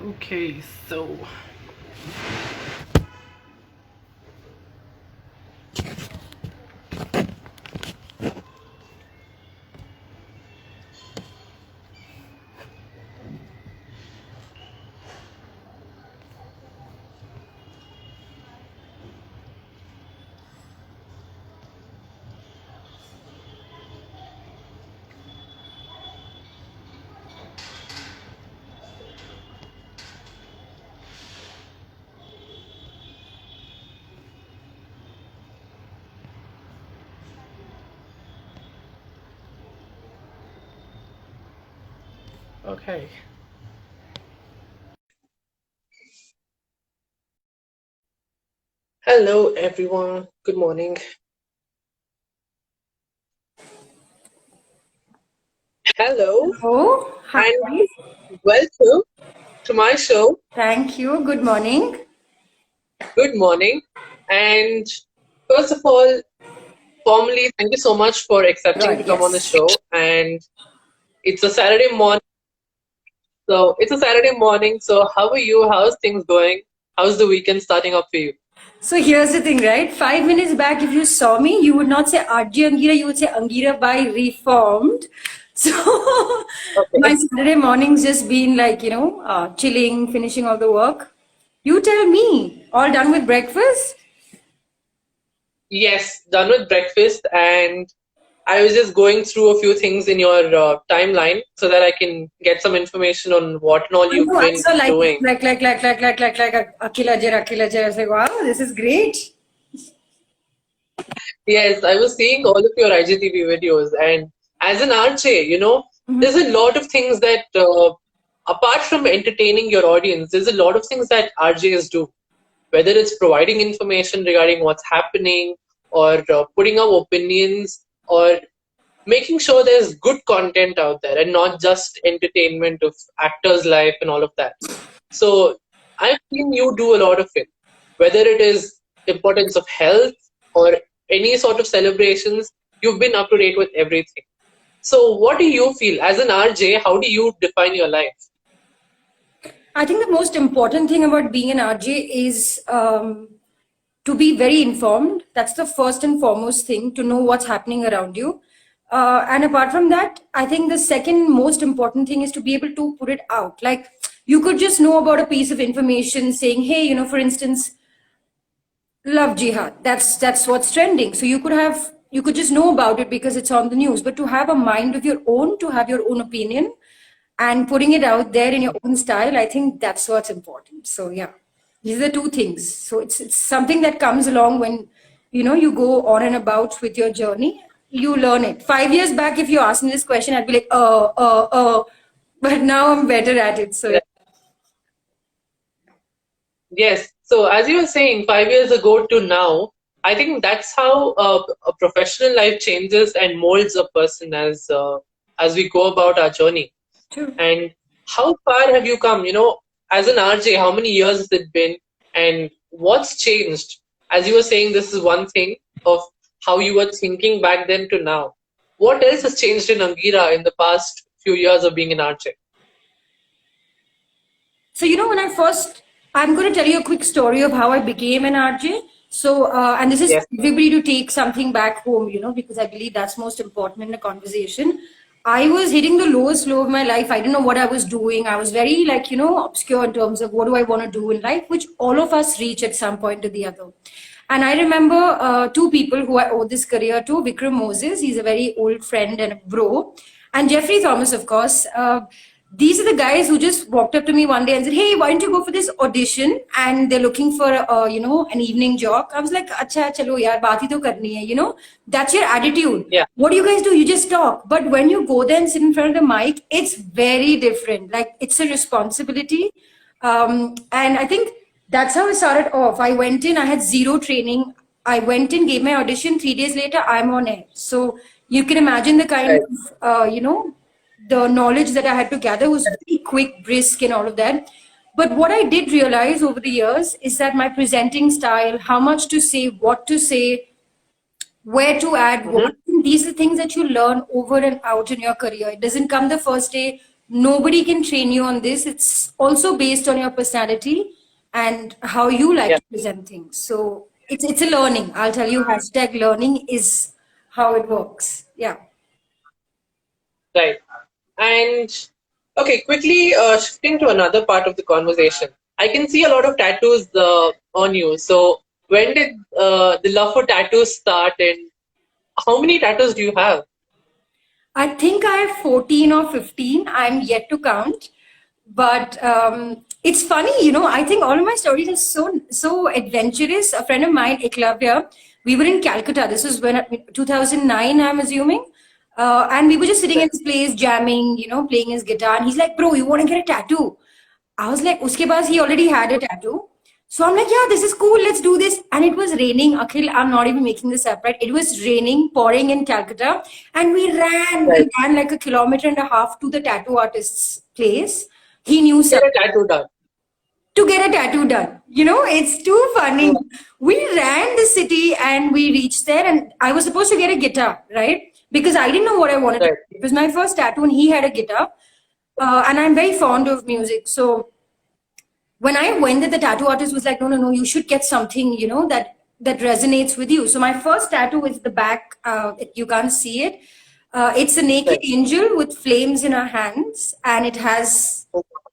Okay, so okay. Hello, everyone. Good morning. Hello, Oh, hi. and welcome to my show. Thank you. Good morning. Good morning. And first of all, formally, thank you so much for accepting to Good, come on the yes. show. And it's a Saturday morning. So how are you? How's things going? How's the weekend starting up for you? So here's the thing, right? 5 minutes back, if you saw me, you would not say RJ Angira, you would say Angira by Reformed. So my Okay. Saturday morning's just been like, chilling, finishing all the work. You tell me, all done with breakfast? Yes, done with breakfast, and I was just going through a few things in your timeline so that I can get some information on what and all I you've know, I been saw doing. Akila Jer, Akila Jer. I was like, wow, this is great. Yes, I was seeing all of your IGTV videos, and as an RJ, there's a lot of things that, apart from entertaining your audience, there's a lot of things that RJs do, whether it's providing information regarding what's happening, or putting up opinions, or making sure there's good content out there and not just entertainment of actors' life and all of that. So I've seen you do a lot of it, whether it is importance of health or any sort of celebrations. You've been up to date with everything. So what do you feel as an RJ? How do you define your life? I think the most important thing about being an RJ is to be very informed. That's the first and foremost thing, to know what's happening around you. And apart from that, I think the second most important thing is to be able to put it out. Like, you could just know about a piece of information saying, hey, for instance, love jihad. That's what's trending. So you could just know about it because it's on the news. But to have a mind of your own, to have your own opinion, and putting it out there in your own style, I think that's what's important. So yeah, these are the two things. So it's something that comes along when you go on and about with your journey. You learn it. 5 years back, if you asked me this question, I'd be like, but now I'm better at it. So yeah. Yes. So as you were saying, 5 years ago to now, I think that's how a professional life changes and molds a person as we go about our journey. True. And how far have you come? As an RJ, how many years has it been? And what's changed? As you were saying, this is one thing of how you were thinking back then to now. What else has changed in Angira in the past few years of being an RJ? So, when I'm going to tell you a quick story of how I became an RJ. So, and this is Yes. for everybody to take something back home, because I believe that's most important in a conversation. I was hitting the lowest low of my life. I didn't know what I was doing. I was very, like, obscure in terms of what do I want to do in life, which all of us reach at some point or the other. And I remember two people who I owe this career to. Vikram Moses, he's a very old friend and a bro, and Jeffrey Thomas, of course. These are the guys who just walked up to me one day and said, "Hey, why don't you go for this audition?" And they're looking for, an evening job. I was like, "Acha, chalo yaar, baat hi to karni hai." That's your attitude. Yeah. What do you guys do? You just talk. But when you go there and sit in front of the mic, it's very different. Like, it's a responsibility. And I think that's how it started off. I went in, I had zero training. I went in, gave my audition. 3 days later, I'm on air. So you can imagine the kind Right. of, the knowledge that I had to gather was very quick, brisk, and all of that. But what I did realize over the years is that my presenting style, how much to say, what to say, where to add Mm-hmm. what. These are things that you learn over and out in your career. It doesn't come the first day, nobody can train you on this. It's also based on your personality and how you like Yeah, to present things. So it's a learning. I'll tell you, hashtag learning is how it works. Yeah. right. And okay, quickly shifting to another part of the conversation. I can see a lot of tattoos on you. So when did the love for tattoos start, and how many tattoos do you have? I think I have 14 or 15. I'm yet to count. But it's funny, I think all of my stories are so adventurous. A friend of mine, Eklavya, we were in Calcutta. This was when 2009, I'm assuming. And we were just sitting in his place, jamming, playing his guitar. And he's like, bro, you want to get a tattoo? I was like, uske baad he already had a tattoo. So I'm like, yeah, this is cool. Let's do this. And it was raining. Akhil, I'm not even making this up, right? It was raining, pouring in Calcutta. And we Right. ran like a kilometer and a half to the tattoo artist's place. He knew Get a something tattoo done. to get a tattoo done. It's too funny. Yeah. We ran the city and we reached there, and I was supposed to get a guitar, right? Because I didn't know what I wanted to Right. do. It was my first tattoo, and he had a guitar. And I'm very fond of music. So when I went there, the tattoo artist was like, no, no, no, you should get something, that resonates with you. So my first tattoo is the back. You can't see it. It's a naked Right. angel with flames in her hands, and it has,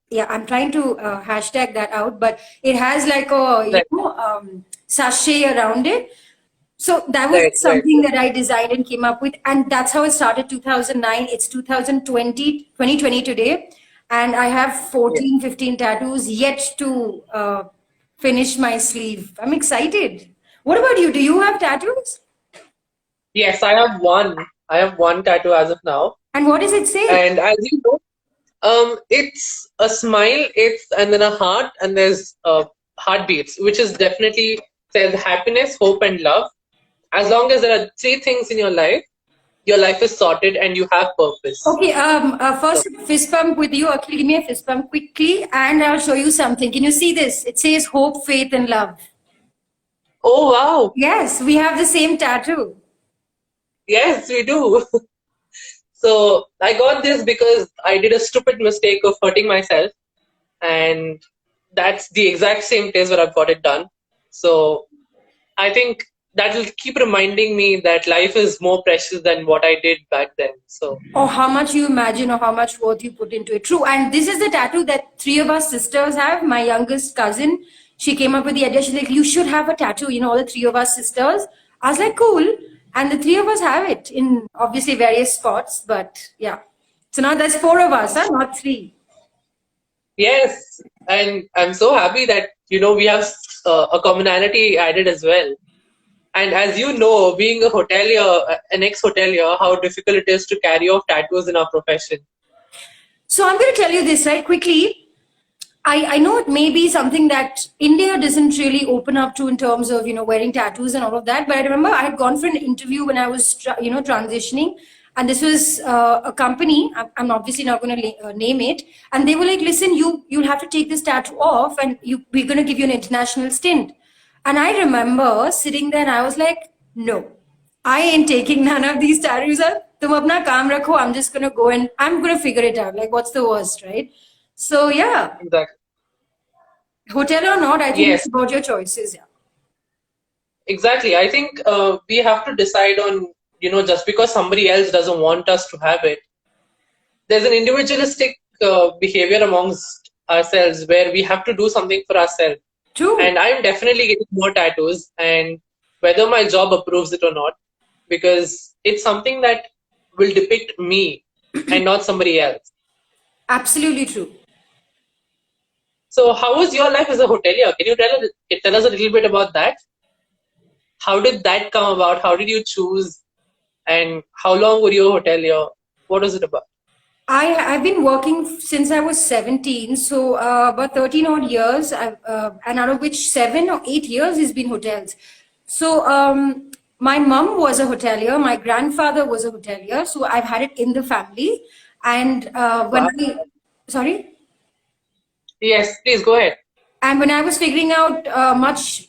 yeah, I'm trying to hashtag that out, but it has like a, Right. sachet around it. So that was Right. Right. something that I designed and came up with. And that's how it started 2009. It's 2020 today. And I have Yeah. 14, 15 tattoos yet to finish my sleeve. I'm excited. What about you? Do you have tattoos? Yes, I have one. I have one tattoo as of now. And what does it say? And as you know, it's a smile, and then a heart, and there's heartbeats, which is definitely says happiness, hope, and love. As long as there are three things in your life is sorted and you have purpose. Okay, So, first fist bump with you. Akhil, give me a fist bump quickly and I'll show you something. Can you see this? It says hope, faith, and love. oh wow, Yes, we have the same tattoo. yes, we do. So I got this because I did a stupid mistake of hurting myself, and that's the exact same place where I've got it done. So I think that will keep reminding me that life is more precious than what I did back then. So Or how much you imagine or how much worth you put into it. True. And this is the tattoo that three of us sisters have. My youngest cousin, she came up with the idea. She's like, you should have a tattoo, all the three of us sisters. I was like, cool. And the three of us have it in obviously various spots. But yeah. So now there's four of us, huh? Not three. yes, and I'm so happy that we have a commonality added as well. And as you know, being a hotelier, an ex-hotelier, how difficult it is to carry off tattoos in our profession. So I'm going to tell you this right quickly. I know it may be something that India doesn't really open up to in terms of, wearing tattoos and all of that. But I remember I had gone for an interview when I was, transitioning. And this was a company, I'm obviously not going to name it. And they were like, listen, you'll have to take this tattoo off and we're going to give you an international stint. And I remember sitting there and I was like, no, I ain't taking none of these tattoos up. Tum apna kaam rakho. I'm just going to go and I'm going to figure it out. Like, what's the worst, right? So, yeah, Exactly. hotel or not, I think Yes, it's about your choices. Yeah. exactly. I think we have to decide on, just because somebody else doesn't want us to have it, there's an individualistic behavior amongst ourselves where we have to do something for ourselves. True. And I'm definitely getting more tattoos, and whether my job approves it or not, because it's something that will depict me and not somebody else. Absolutely true. So, how was your life as a hotelier? Can you tell us a little bit about that? How did that come about? How did you choose? And how long were you a hotelier? What was it about? I've been working since I was 17, so about 13 odd years, and out of which 7 or 8 years has been hotels. So my mom was a hotelier, my grandfather was a hotelier, so I've had it in the family. And Wow. sorry? Yes, please go ahead. And when I was figuring out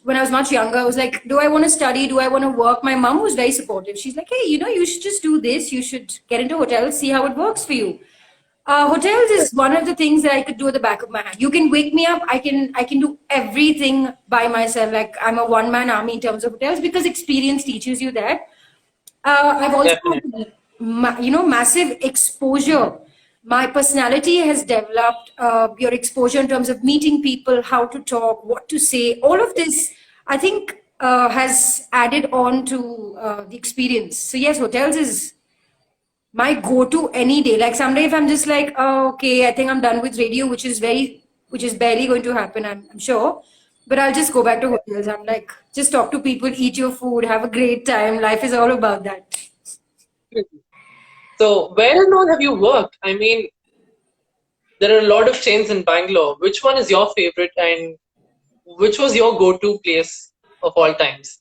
when I was much younger, I was like, do I want to study? Do I want to work? My mom was very supportive. She's like, hey, you should just do this. You should get into hotels, see how it works for you. Hotels is one of the things that I could do at the back of my hand. You can wake me up. I can do everything by myself. Like I'm a one-man army in terms of hotels because experience teaches you that. I've also, Definitely. massive exposure. My personality has developed. Your exposure in terms of meeting people, how to talk, what to say, all of this, I think, has added on to the experience. So yes, hotels is my go-to any day. Like someday if I'm just like, oh, okay, I think I'm done with radio, which is barely going to happen, I'm sure. But I'll just go back to hotels. I'm like, just talk to people, eat your food, have a great time. Life is all about that. So where and all have you worked? I mean, there are a lot of chains in Bangalore. Which one is your favorite, and which was your go-to place of all times?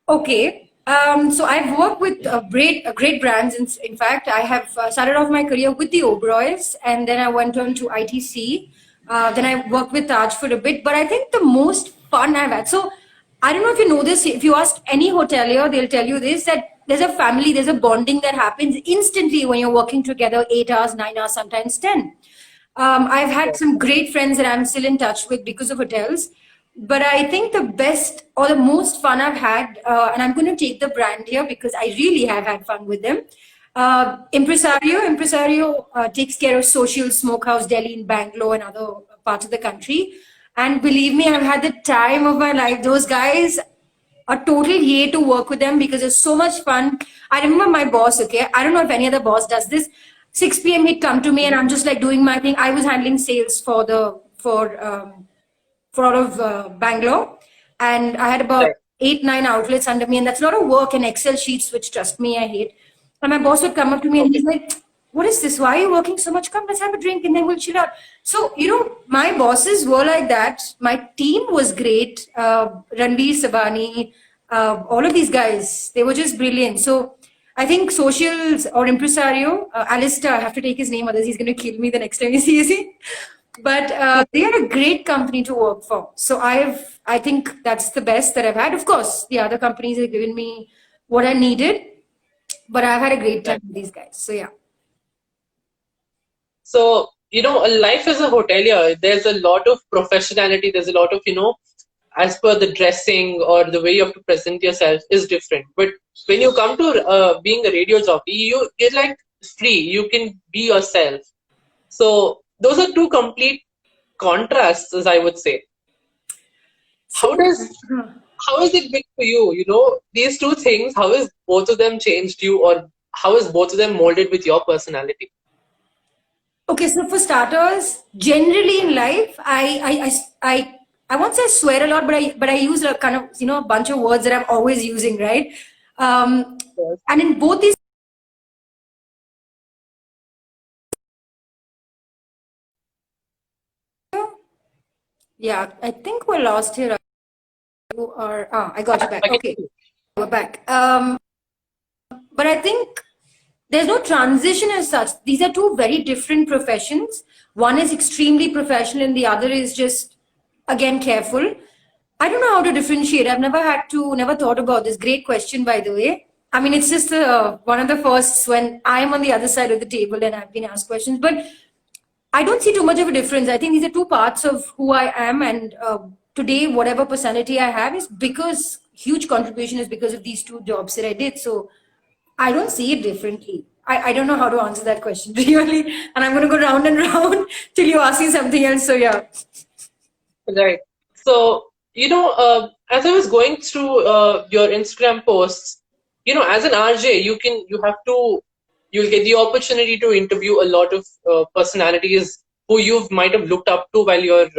Okay. So I've worked with great brands. In fact, I have started off my career with the Oberois, and then I went on to ITC. Then I worked with Taj for a bit. But I think the most fun I've had. So I don't know if you know this. If you ask any hotelier, they'll tell you this, that there's a family, there's a bonding that happens instantly when you're working together 8 hours, 9 hours, sometimes 10. I've had some great friends that I'm still in touch with because of hotels. But I think the best or the most fun I've had, and I'm going to take the brand here because I really have had fun with them. Impresario takes care of Social Smokehouse Delhi in Bangalore and other parts of the country. And believe me, I've had the time of my life. Those guys, a total yay to work with them because it's so much fun. I remember my boss, okay, I don't know if any other boss does this. 6 p.m. he'd come to me and I'm just like doing my thing. I was handling sales for out of Bangalore, and I had about Right. 8, 9 outlets under me, and that's a lot of work and Excel sheets, which trust me, I hate. And my boss would come up to me and Okay. he's like, "What is this? Why are you working so much? Come, let's have a drink, and then we'll chill out." So my bosses were like that. My team was great. Ranveer Sabani, all of these guys, they were just brilliant. So I think socials or impresario, Alistair, I have to take his name, otherwise he's going to kill me the next time he sees me. But they are a great company to work for. So I think that's the best that I've had. Of course, the other companies have given me what I needed, but I've had a great time Right. with these guys. So yeah. So, a life as a hotelier, there's a lot of professionality. There's a lot of, as per the dressing or the way you have to present yourself is different. But when you come to being a radio jockey, you get like free. You can be yourself. So those are two complete contrasts, as I would say. How So does how has it been for you? These two things, how has both of them changed you, or how has both of them molded with your personality? okay, so for starters, generally in life, I won't say swear a lot, but I use a kind of a bunch of words that I'm always using, right? Um, Yes. and in both these, yeah, I think we're lost here. I got you back. I can Okay, hear you. we're back. But I think there's no transition as such. These are two very different professions. One is extremely professional, and the other is just, again, careful. I don't know how to differentiate. Never thought about this. Great question, by the way. I mean, it's just one of the firsts when I'm on the other side of the table and I've been asked questions. But I don't see too much of a difference. I think these are two parts of who I am, and today, whatever personality I have is because huge contribution is because of these two jobs that I did. So I don't see it differently. I don't know how to answer that question really, and I'm going to go round and round till you ask me something else. So yeah. Right. So, as I was going through your Instagram posts, as an RJ, you'll get the opportunity to interview a lot of personalities who you might have looked up to while you're,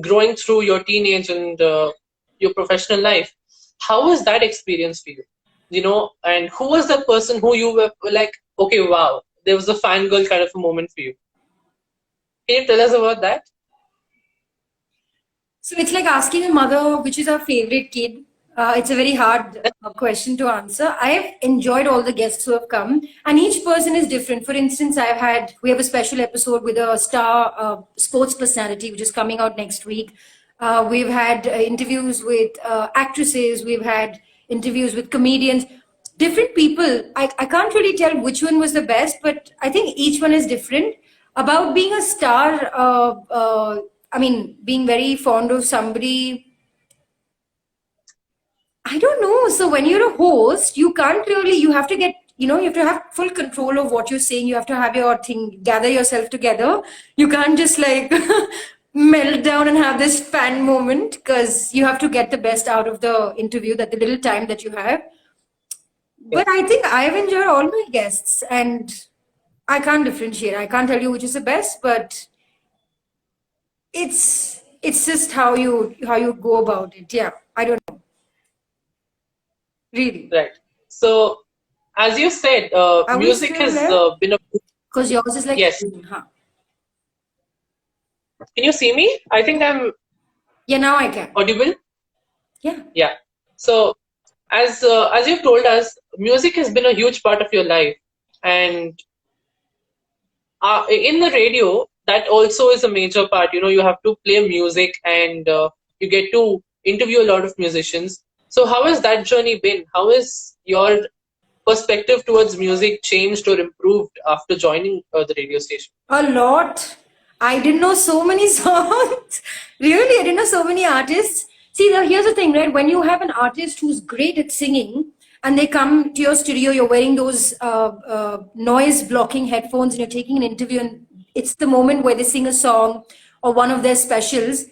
growing through your teenage and your professional life. How was that experience for you? And who was that person who you were like, okay, wow, there was a fangirl kind of a moment for you. Can you tell us about that? So it's like asking a mother which is her favorite kid. It's a very hard question to answer. I have enjoyed all the guests who have come, and each person is different. For instance, we have a special episode with a star sports personality, which is coming out next week. We've had interviews with actresses. We've had interviews with comedians. different people. I can't really tell which one was the best, but I think each one is different. About being a star, I mean, being very fond of somebody, I don't know. So when you're a host, you can't really, you have to get, you have to have full control of what you're saying. You have to have your thing, gather yourself together. You can't just like melt down and have this fan moment, because you have to get the best out of the interview, that the little time that you have. But I think I've enjoyed all my guests, and I can't differentiate. I can't tell you which is the best, but it's just how you go about it. Yeah, I don't know. Really. Right. So, as you said, music has been a... Because yours is like... Yes. Huh. Can you see me? I think I'm... Yeah, now I can. Audible? Yeah. Yeah. So, as you've told us, music has been a huge part of your life. And in the radio, that also is a major part. You have to play music, and you get to interview a lot of musicians. So how has that journey been? How has your perspective towards music changed or improved after joining the radio station? A lot. I didn't know so many songs. Really, I didn't know so many artists. See, here's the thing, right? When you have an artist who's great at singing, and they come to your studio, you're wearing those noise blocking headphones, and you're taking an interview, and it's the moment where they sing a song or one of their specials.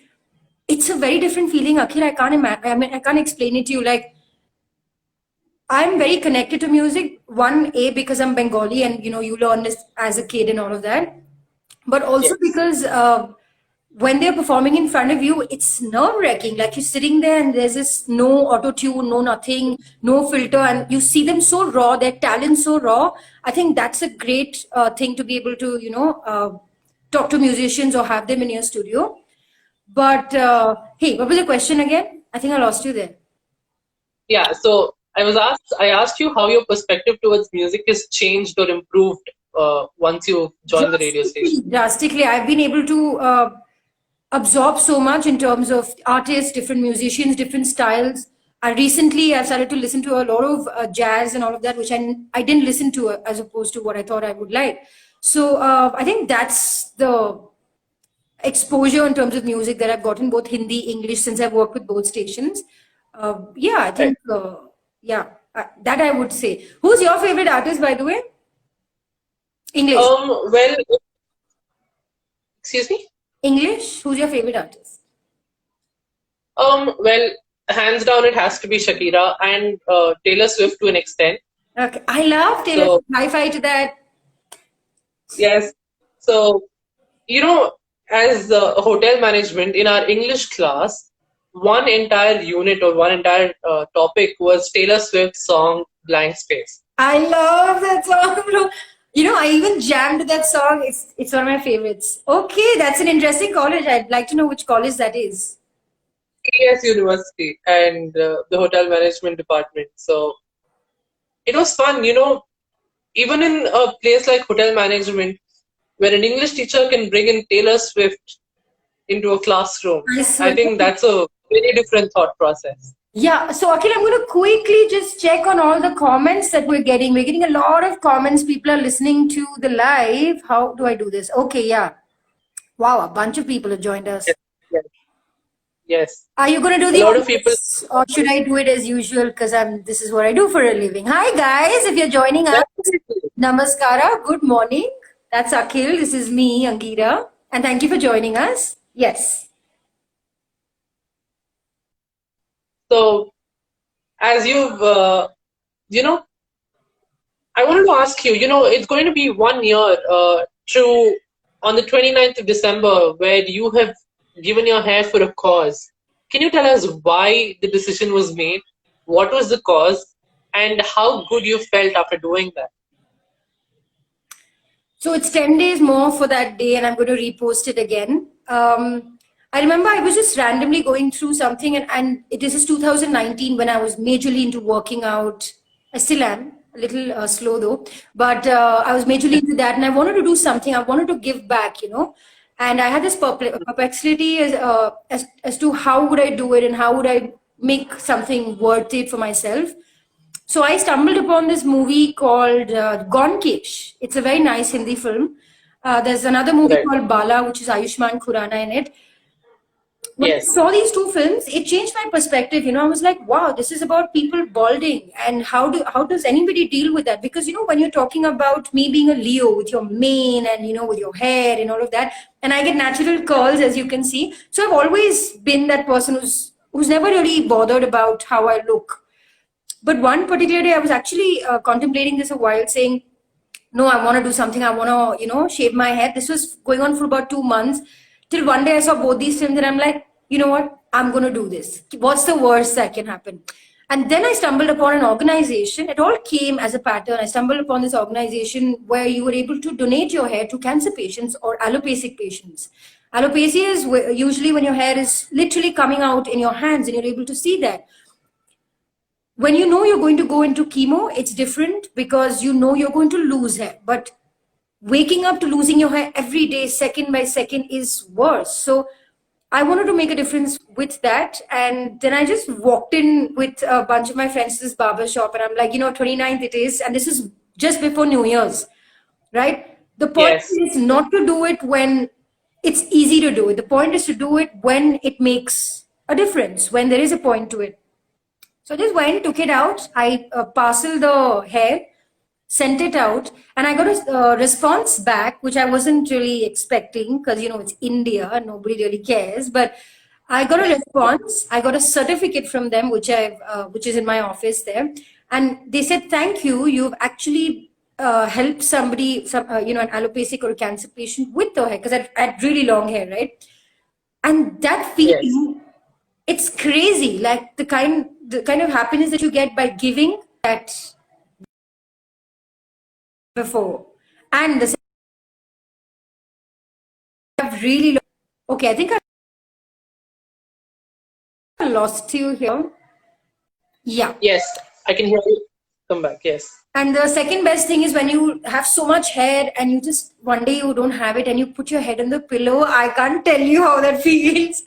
It's a very different feeling, Akhil. I can't imagine. I mean, I can't explain it to you. Like, I'm very connected to music. One, because I'm Bengali, and you learn this as a kid and all of that. But also because when they're performing in front of you, it's nerve-wracking. Like, you're sitting there and there's this no auto-tune, no nothing, no filter, and you see them so raw, their talent so raw. I think that's a great thing to be able to, talk to musicians or have them in your studio. But hey, what was the question again? I think I lost you there. Yeah, so I asked you how your perspective towards music has changed or improved once you joined the radio station. Drastically. I've been able to absorb so much in terms of artists, different musicians, different styles. I've started to listen to a lot of jazz and all of that, which I didn't listen to as opposed to what I thought I would like. So I think that's the exposure in terms of music that I've gotten, both Hindi, English, since I've worked with both stations. Yeah, I think, that I would say. Who's your favorite artist, by the way? English. Well, excuse me? English? Who's your favorite artist? Well, hands down, it has to be Shakira and Taylor Swift to an extent. Okay, I love Taylor. So, high-five to that. Yes. So, as hotel management, in our English class, one entire unit or one entire topic was Taylor Swift's song Blank Space. I love that song, bro. I even jammed that song. It's one of my favorites. Okay, that's an interesting college. I'd like to know which college that is. KS University and the hotel management department. So it was fun, even in a place like hotel management, where an English teacher can bring in Taylor Swift into a classroom. I think that's a very different thought process. Yeah. So, Akhil, I'm going to quickly just check on all the comments that we're getting. We're getting a lot of comments. People are listening to the live. How do I do this? Okay, yeah. Wow, a bunch of people have joined us. Yes. Are you going to do the audience, or should I do it as usual? Because this is what I do for a living. Hi, guys. If you're joining us, namaskara. Good morning. That's Akhil. This is me, Angira. And thank you for joining us. Yes. So, as you've, I wanted to ask you, it's going to be 1 year on the 29th of December, where you have given your hair for a cause. Can you tell us why the decision was made? What was the cause? And how good you felt after doing that? So it's 10 days more for that day, and I'm going to repost it again. I remember I was just randomly going through something, and this is 2019 when I was majorly into working out. I still am, a little slow though, but I was majorly into that, and I wanted to do something. I wanted to give back, and I had this perplexity as to how would I do it and how would I make something worth it for myself. So I stumbled upon this movie called Gonkesh. It's a very nice Hindi film. There's another movie Right. called Bala, which is Ayushmann Khurrana in it. When I Yes. saw these two films, it changed my perspective. I was like, wow, this is about people balding, and how does anybody deal with that? Because when you're talking about me being a Leo with your mane and with your hair and all of that, and I get natural curls, as you can see. So I've always been that person who's never really bothered about how I look. But one particular day, I was actually contemplating this a while, saying, no, I want to do something. I want to, shave my head. This was going on for about 2 months. Till one day I saw both these films and I'm like, you know what? I'm going to do this. What's the worst that can happen? And then I stumbled upon an organization. It all came as a pattern. I stumbled upon this organization where you were able to donate your hair to cancer patients or allopathic patients. Alopecia is usually when your hair is literally coming out in your hands and you're able to see that. When you know you're going to go into chemo, it's different because you know you're going to lose hair. But waking up to losing your hair every day, second by second, is worse. So I wanted to make a difference with that. And then I just walked in with a bunch of my friends to this barber shop. And I'm like, 29th it is. And this is just before New Year's, right? The point Yes. is not to do it when it's easy to do it. The point is to do it when it makes a difference, when there is a point to it. So I just went, took it out. I parceled the hair, sent it out, and I got a response back, which I wasn't really expecting because it's India, nobody really cares. But I got a response. I got a certificate from them, which is in my office there, and they said, "Thank you. You've actually helped somebody, an allopathic or a cancer patient with the hair because I had really long hair, right?" And that Yes. feeling, it's crazy, like the kind of happiness that you get by giving that before. And the I've really okay, I think I lost you here. Yeah. Yes. I can hear you. Come back. Yes. And the second best thing is when you have so much hair and you just one day you don't have it and you put your head on the pillow. I can't tell you how that feels.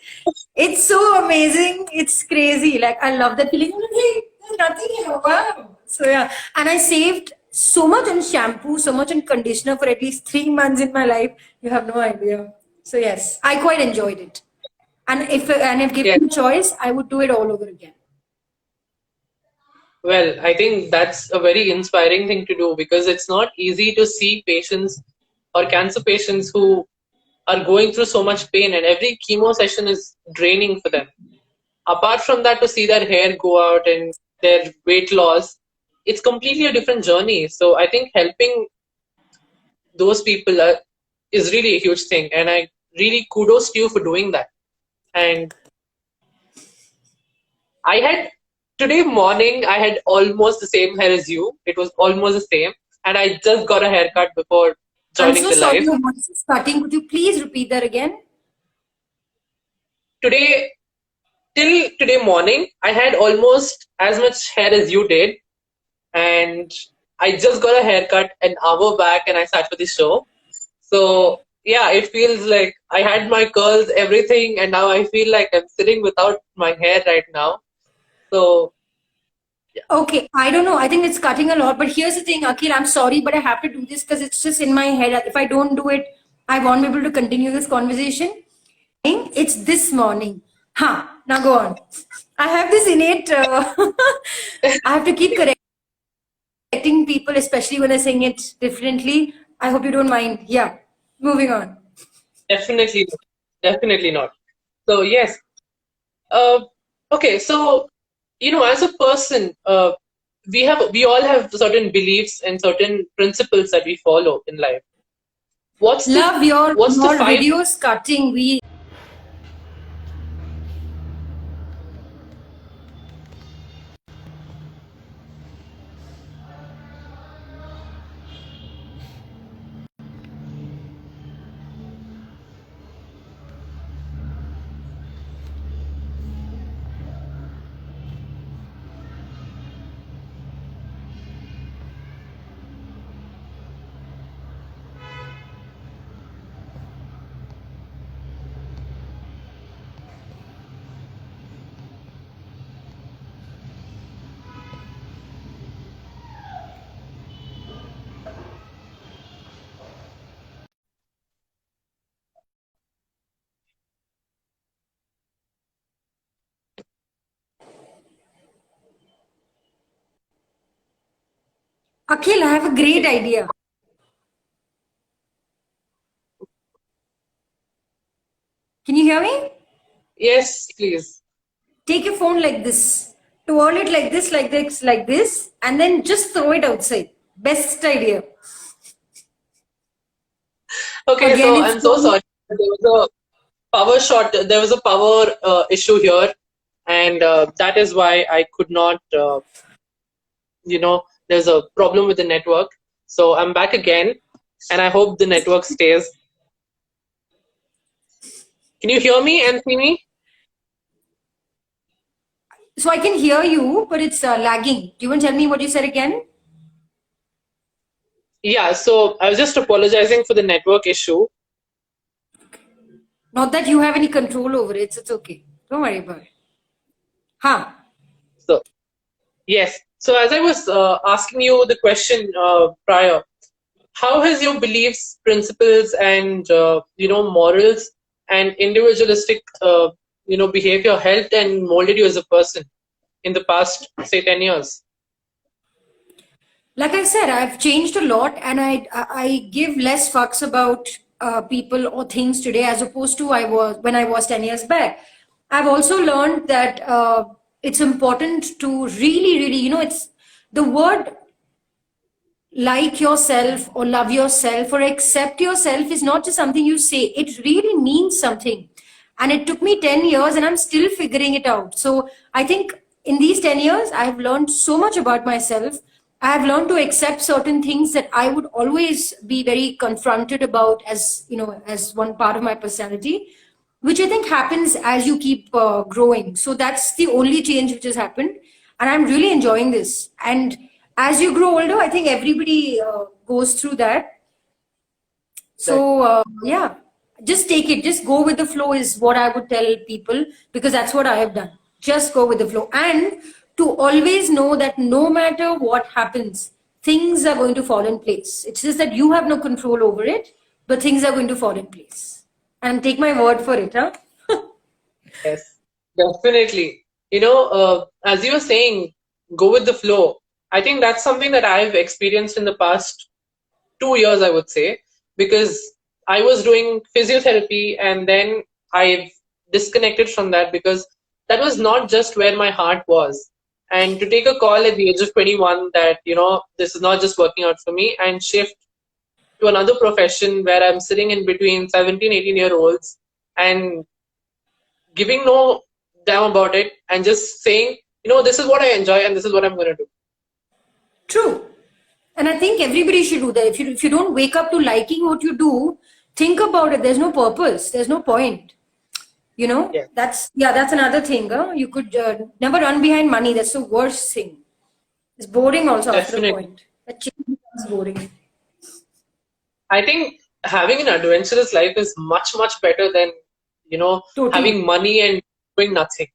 It's so amazing. It's crazy. Like I love that feeling. Hey, there's nothing here. Wow. So yeah. And I saved so much on shampoo, so much on conditioner for at least 3 months in my life. You have no idea. So yes, I quite enjoyed it. And if Yes. given a choice, I would do it all over again. Well, I think that's a very inspiring thing to do because it's not easy to see patients or cancer patients who are going through so much pain, and every chemo session is draining for them. Apart from that, to see their hair go out and their weight loss, it's completely a different journey. So I think helping those people is really a huge thing, and I really kudos to you for doing that. And I had today morning, I had almost the same hair as you. It was almost the same, and I just got a haircut before I'm joining so the sorry live. your voice is cutting. Could you please repeat that again? Today, till today morning, I had almost as much hair as you did, and I just got a haircut an hour back, and I sat for the show. So yeah, it feels like I had my curls, everything, and now I feel like I'm sitting without my hair right now. So Okay, I don't know. I think it's cutting a lot. But here's the thing, Akhil, I'm sorry, but I have to do this because it's just in my head. If I don't do it, I won't be able to continue this conversation. It's this morning. Huh, now go on. I have this innate, I have to keep correcting people, especially when they're saying it differently. I hope you don't mind. Yeah, moving on. definitely, definitely not. So yes, uh, okay. So as a person, we all have certain beliefs and certain principles that we follow in life. What's the Love your what's the your five? videos cutting. We Akhil, I have a great idea. Can you hear me? Yes, please. Take your phone like this, twirl it like this, and then just throw it outside. Best idea. Okay, Again, so it's I'm so sorry. There was a power short. There was a power issue here, and that is why I could not. There's a problem with the network. So I'm back again, and I hope the network stays. Can you hear me and see me? so I can hear you, but it's lagging. Do you want to tell me what you said again? Yeah, so I was just apologizing for the network issue. Not that you have any control over it. It's okay. Don't worry about it. Huh? So, yes. So, as I was asking you the question prior, how has your beliefs, principles, and morals and individualistic behavior helped and molded you as a person in the past, say, 10 years? Like I said, I've changed a lot, and I give less fucks about people or things today as opposed to I was when I was 10 years back. I've also learned that it's important to really, it's the word like yourself or love yourself or accept yourself is not just something you say. It really means something. And it took me 10 years and I'm still figuring it out. So I think in these 10 years, I've learned so much about myself. I have learned to accept certain things that I would always be very confronted about as, as one part of my personality, which I think happens as you keep growing. So that's the only change which has happened. And I'm really enjoying this. And as you grow older, I think everybody goes through that. So, yeah, just take it, just go with the flow is what I would tell people because that's what I have done. Just go with the flow. And to always know that no matter what happens, things are going to fall in place. It's just that you have no control over it, but things are going to fall in place. And take my word for it, huh? Yes, definitely. As you were saying, go with the flow. I think that's something that I've experienced in the past 2 years, I would say, because I was doing physiotherapy and then I've disconnected from that because that was not just where my heart was. And to take a call at the age of 21 that, this is not just working out for me and shift to another profession where I'm sitting in between 17, 18-year-olds and giving no damn about it and just saying, this is what I enjoy and this is what I'm going to do. True. And I think everybody should do that. If you don't wake up to liking what you do, think about it. There's no purpose. There's no point. Yeah. That's another thing. Huh? You could never run behind money. That's the worst thing. It's boring also after a Definitely. point. That change becomes boring. I think having an adventurous life is much, much better than, Totally. having money and doing nothing.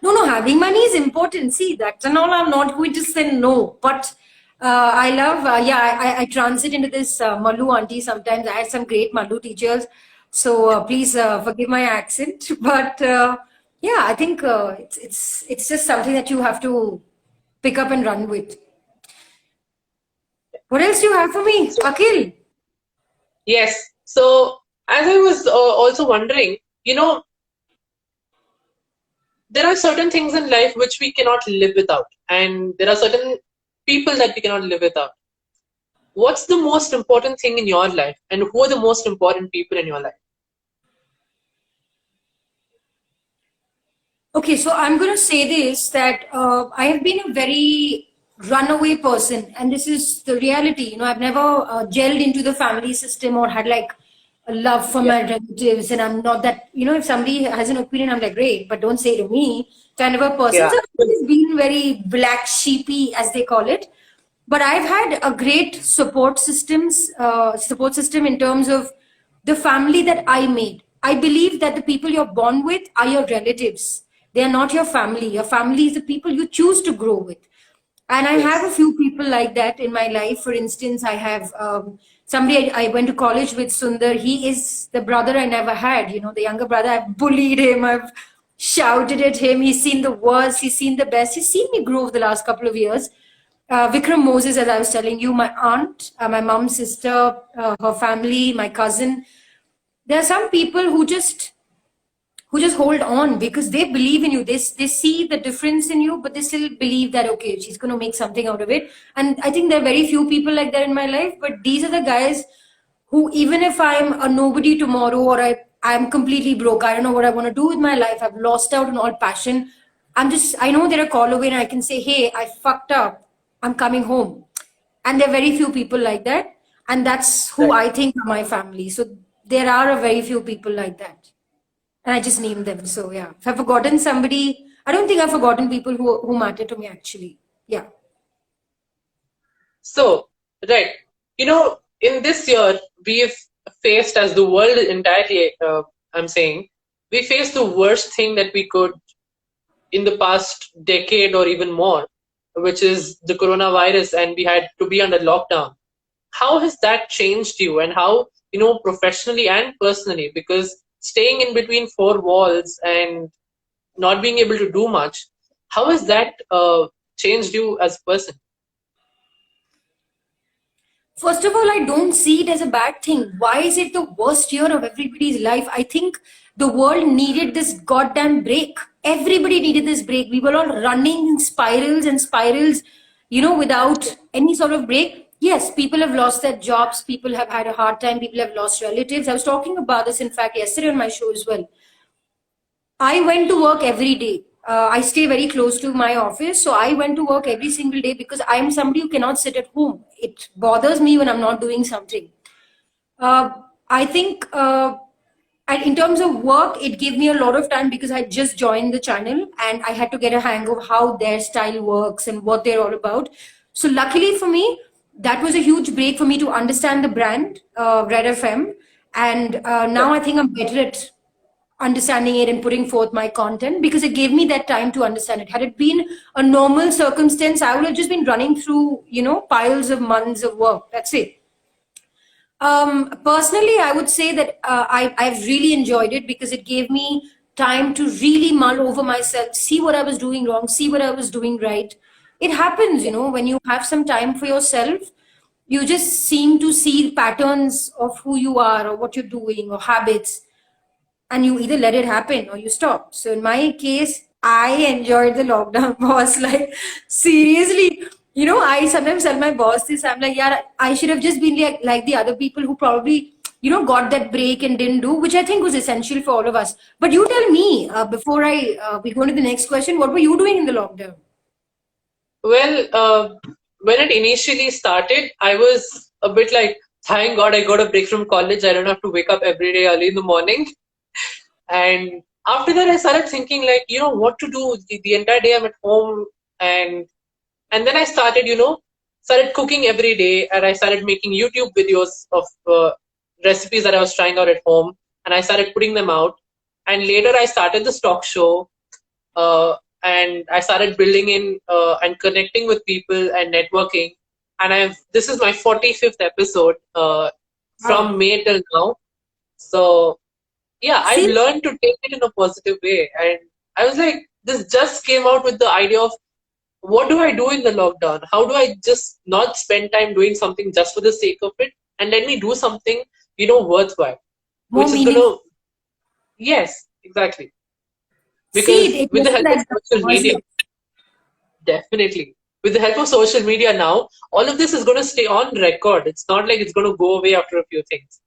No, having money is important. See, that and all, I'm not going to say no. But I love, I transit into this Malu auntie sometimes. I had some great Malu teachers. So please forgive my accent. But yeah, I think it's just something that you have to pick up and run with. What else do you have for me, Akhil? Yes. So, as I was also wondering, there are certain things in life which we cannot live without, and there are certain people that we cannot live without. What's the most important thing in your life, and who are the most important people in your life? Okay, so I'm going to say this that I have been a very runaway person, and this is the reality. I've never gelled into the family system or had like a love for Yeah. my relatives, and I'm not that. If somebody has an opinion, I'm like, great, but don't say to me. Kind of a person. Yeah. So I've always been very black sheepy, as they call it. But I've had a great support system in terms of the family that I made. I believe that the people you're born with are your relatives. They are not your family. Your family is the people you choose to grow with. And I have a Yes. few people like that in my life. For instance, I have somebody I went to college with, Sundar. He is the brother I never had, the younger brother. I've bullied him. I've shouted at him. He's seen the worst. He's seen the best. He's seen me grow over the last couple of years. Vikram Moses, as I was telling you, my aunt, my mom's sister, her family, my cousin. There are some people who just hold on because they believe in you. They see the difference in you, but they still believe that, okay, she's going to make something out of it. And I think there are very few people like that in my life, but these are the guys who, even if I'm a nobody tomorrow, or I'm completely broke, I don't know what I want to do with my life, I've lost out on all passion, I know they're a call away and I can say, hey, I fucked up, I'm coming home. And there are very few people like that. And that's who I think are my family. So there are a very few people like that. And I just named them. So yeah, if I've forgotten somebody, I don't think I've forgotten people who matter to me actually. Yeah. So, right. In this year, we've faced, as the world entirely, I'm saying, we faced the worst thing that we could in the past decade or even more, which is the coronavirus, and we had to be under lockdown. How has that changed you, and how, professionally and personally? Because staying in between four walls and not being able to do much, how has that changed you as a person? First of all, I don't see it as a bad thing. Why is it the worst year of everybody's life? I think the world needed this goddamn break. Everybody needed this break. We were all running in spirals and spirals, without any sort of break. Yes, people have lost their jobs. People have had a hard time. People have lost relatives. I was talking about this, in fact, yesterday on my show as well. I went to work every day. I stay very close to my office, so I went to work every single day because I'm somebody who cannot sit at home. It bothers me when I'm not doing something. I think, and in terms of work, it gave me a lot of time because I just joined the channel and I had to get a hang of how their style works and what they're all about. So luckily for me, that was a huge break for me to understand the brand, Red FM. And now I think I'm better at understanding it and putting forth my content because it gave me that time to understand it. Had it been a normal circumstance, I would have just been running through, piles of months of work. That's it. Personally, I would say that I've really enjoyed it because it gave me time to really mull over myself, see what I was doing wrong, see what I was doing right. It happens, when you have some time for yourself, you just seem to see patterns of who you are or what you're doing or habits, and you either let it happen or you stop. So in my case, I enjoyed the lockdown, boss. Like, seriously, I sometimes tell my boss this. I'm like, yeah, I should have just been like the other people who probably, got that break and didn't do, which I think was essential for all of us. But you tell me, before we go to the next question, what were you doing in the lockdown? Well, when it initially started, I was a bit like, thank God I got a break from college. I don't have to wake up every day early in the morning. And after that, I started thinking like, what to do. The entire day I'm at home, and then I started, started cooking every day, and I started making YouTube videos of recipes that I was trying out at home, and I started putting them out. And later I started the stock show, and I started building in and connecting with people and networking. And this is my 45th episode from May till now. So yeah, I've learned to take it in a positive way. And I was like, this just came out with the idea of what do I do in the lockdown? How do I just not spend time doing something just for the sake of it? And let me do something, worthwhile. More which is going to, yes, exactly. Because with the help of social media, definitely. With the help of social media now, all of this is going to stay on record. It's not like it's going to go away after a few things.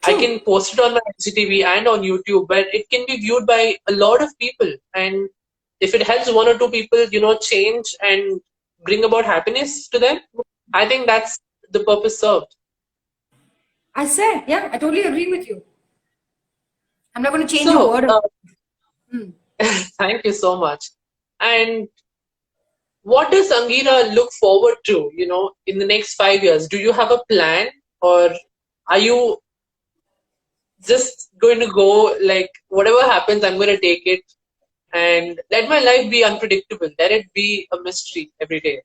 True. I can post it on my IGTV and on YouTube, but it can be viewed by a lot of people. And if it helps one or two people, change and bring about happiness to them, I think that's the purpose served. I said, yeah, I totally agree with you. I'm not going to change a word. Thank you so much. And what does Angeera look forward to, in the next 5 years? Do you have a plan, or are you just going to go like, whatever happens, I'm going to take it and let my life be unpredictable? Let it be a mystery every day.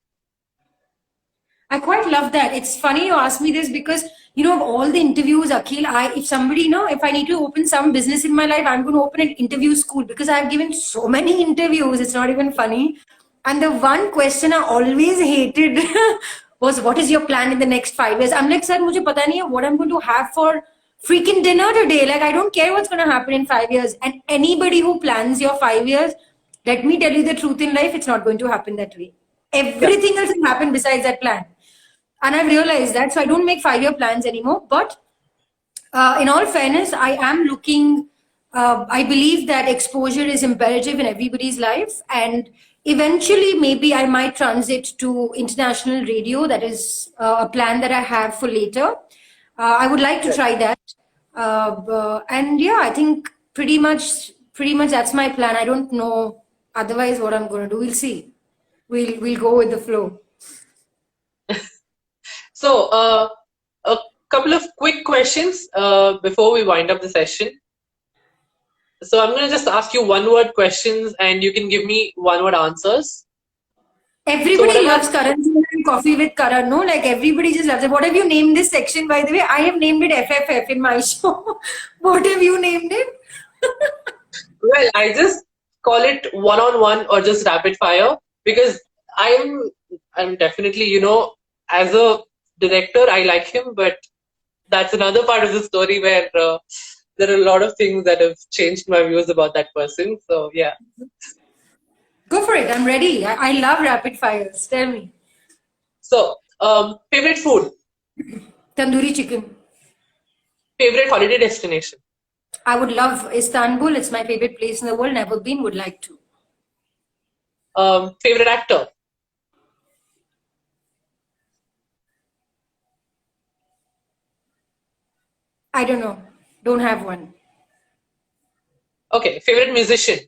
I quite love that. It's funny you ask me this because, of all the interviews, Akhil, if somebody, if I need to open some business in my life, I'm going to open an interview school because I've given so many interviews. It's not even funny. And the one question I always hated was, what is your plan in the next 5 years? I'm like, sir, mujhe pata nahi hai what I'm going to have for freaking dinner today. Like, I don't care what's going to happen in 5 years. And anybody who plans your 5 years, let me tell you the truth in life, it's not going to happen that way. Everything else will happen besides that plan. And I've realized that. So I don't make 5 year plans anymore. But in all fairness, I am looking, I believe that exposure is imperative in everybody's life. And eventually, maybe I might transit to international radio. That is a plan that I have for later. I would like to try that. And yeah, I think pretty much that's my plan. I don't know otherwise what I'm going to do. We'll see. We'll go with the flow. So, a couple of quick questions before we wind up the session. So, I'm going to just ask you one-word questions and you can give me one-word answers. Everybody loves Karan and Coffee with Karan, no? Like, everybody just loves it. What have you named this section, by the way? I have named it FFF in my show. What have you named it? Well, I just call it one-on-one or just rapid fire because I'm definitely, you know, as a director, I like him, but that's another part of the story where there are a lot of things that have changed my views about that person. So, yeah. Go for it. I'm ready. I love rapid fires. Tell me. So, favorite food? Tandoori chicken. Favorite holiday destination? I would love Istanbul. It's my favorite place in the world. Never been, would like to. Favorite actor? I don't know. Don't have one. Okay. Favorite musician?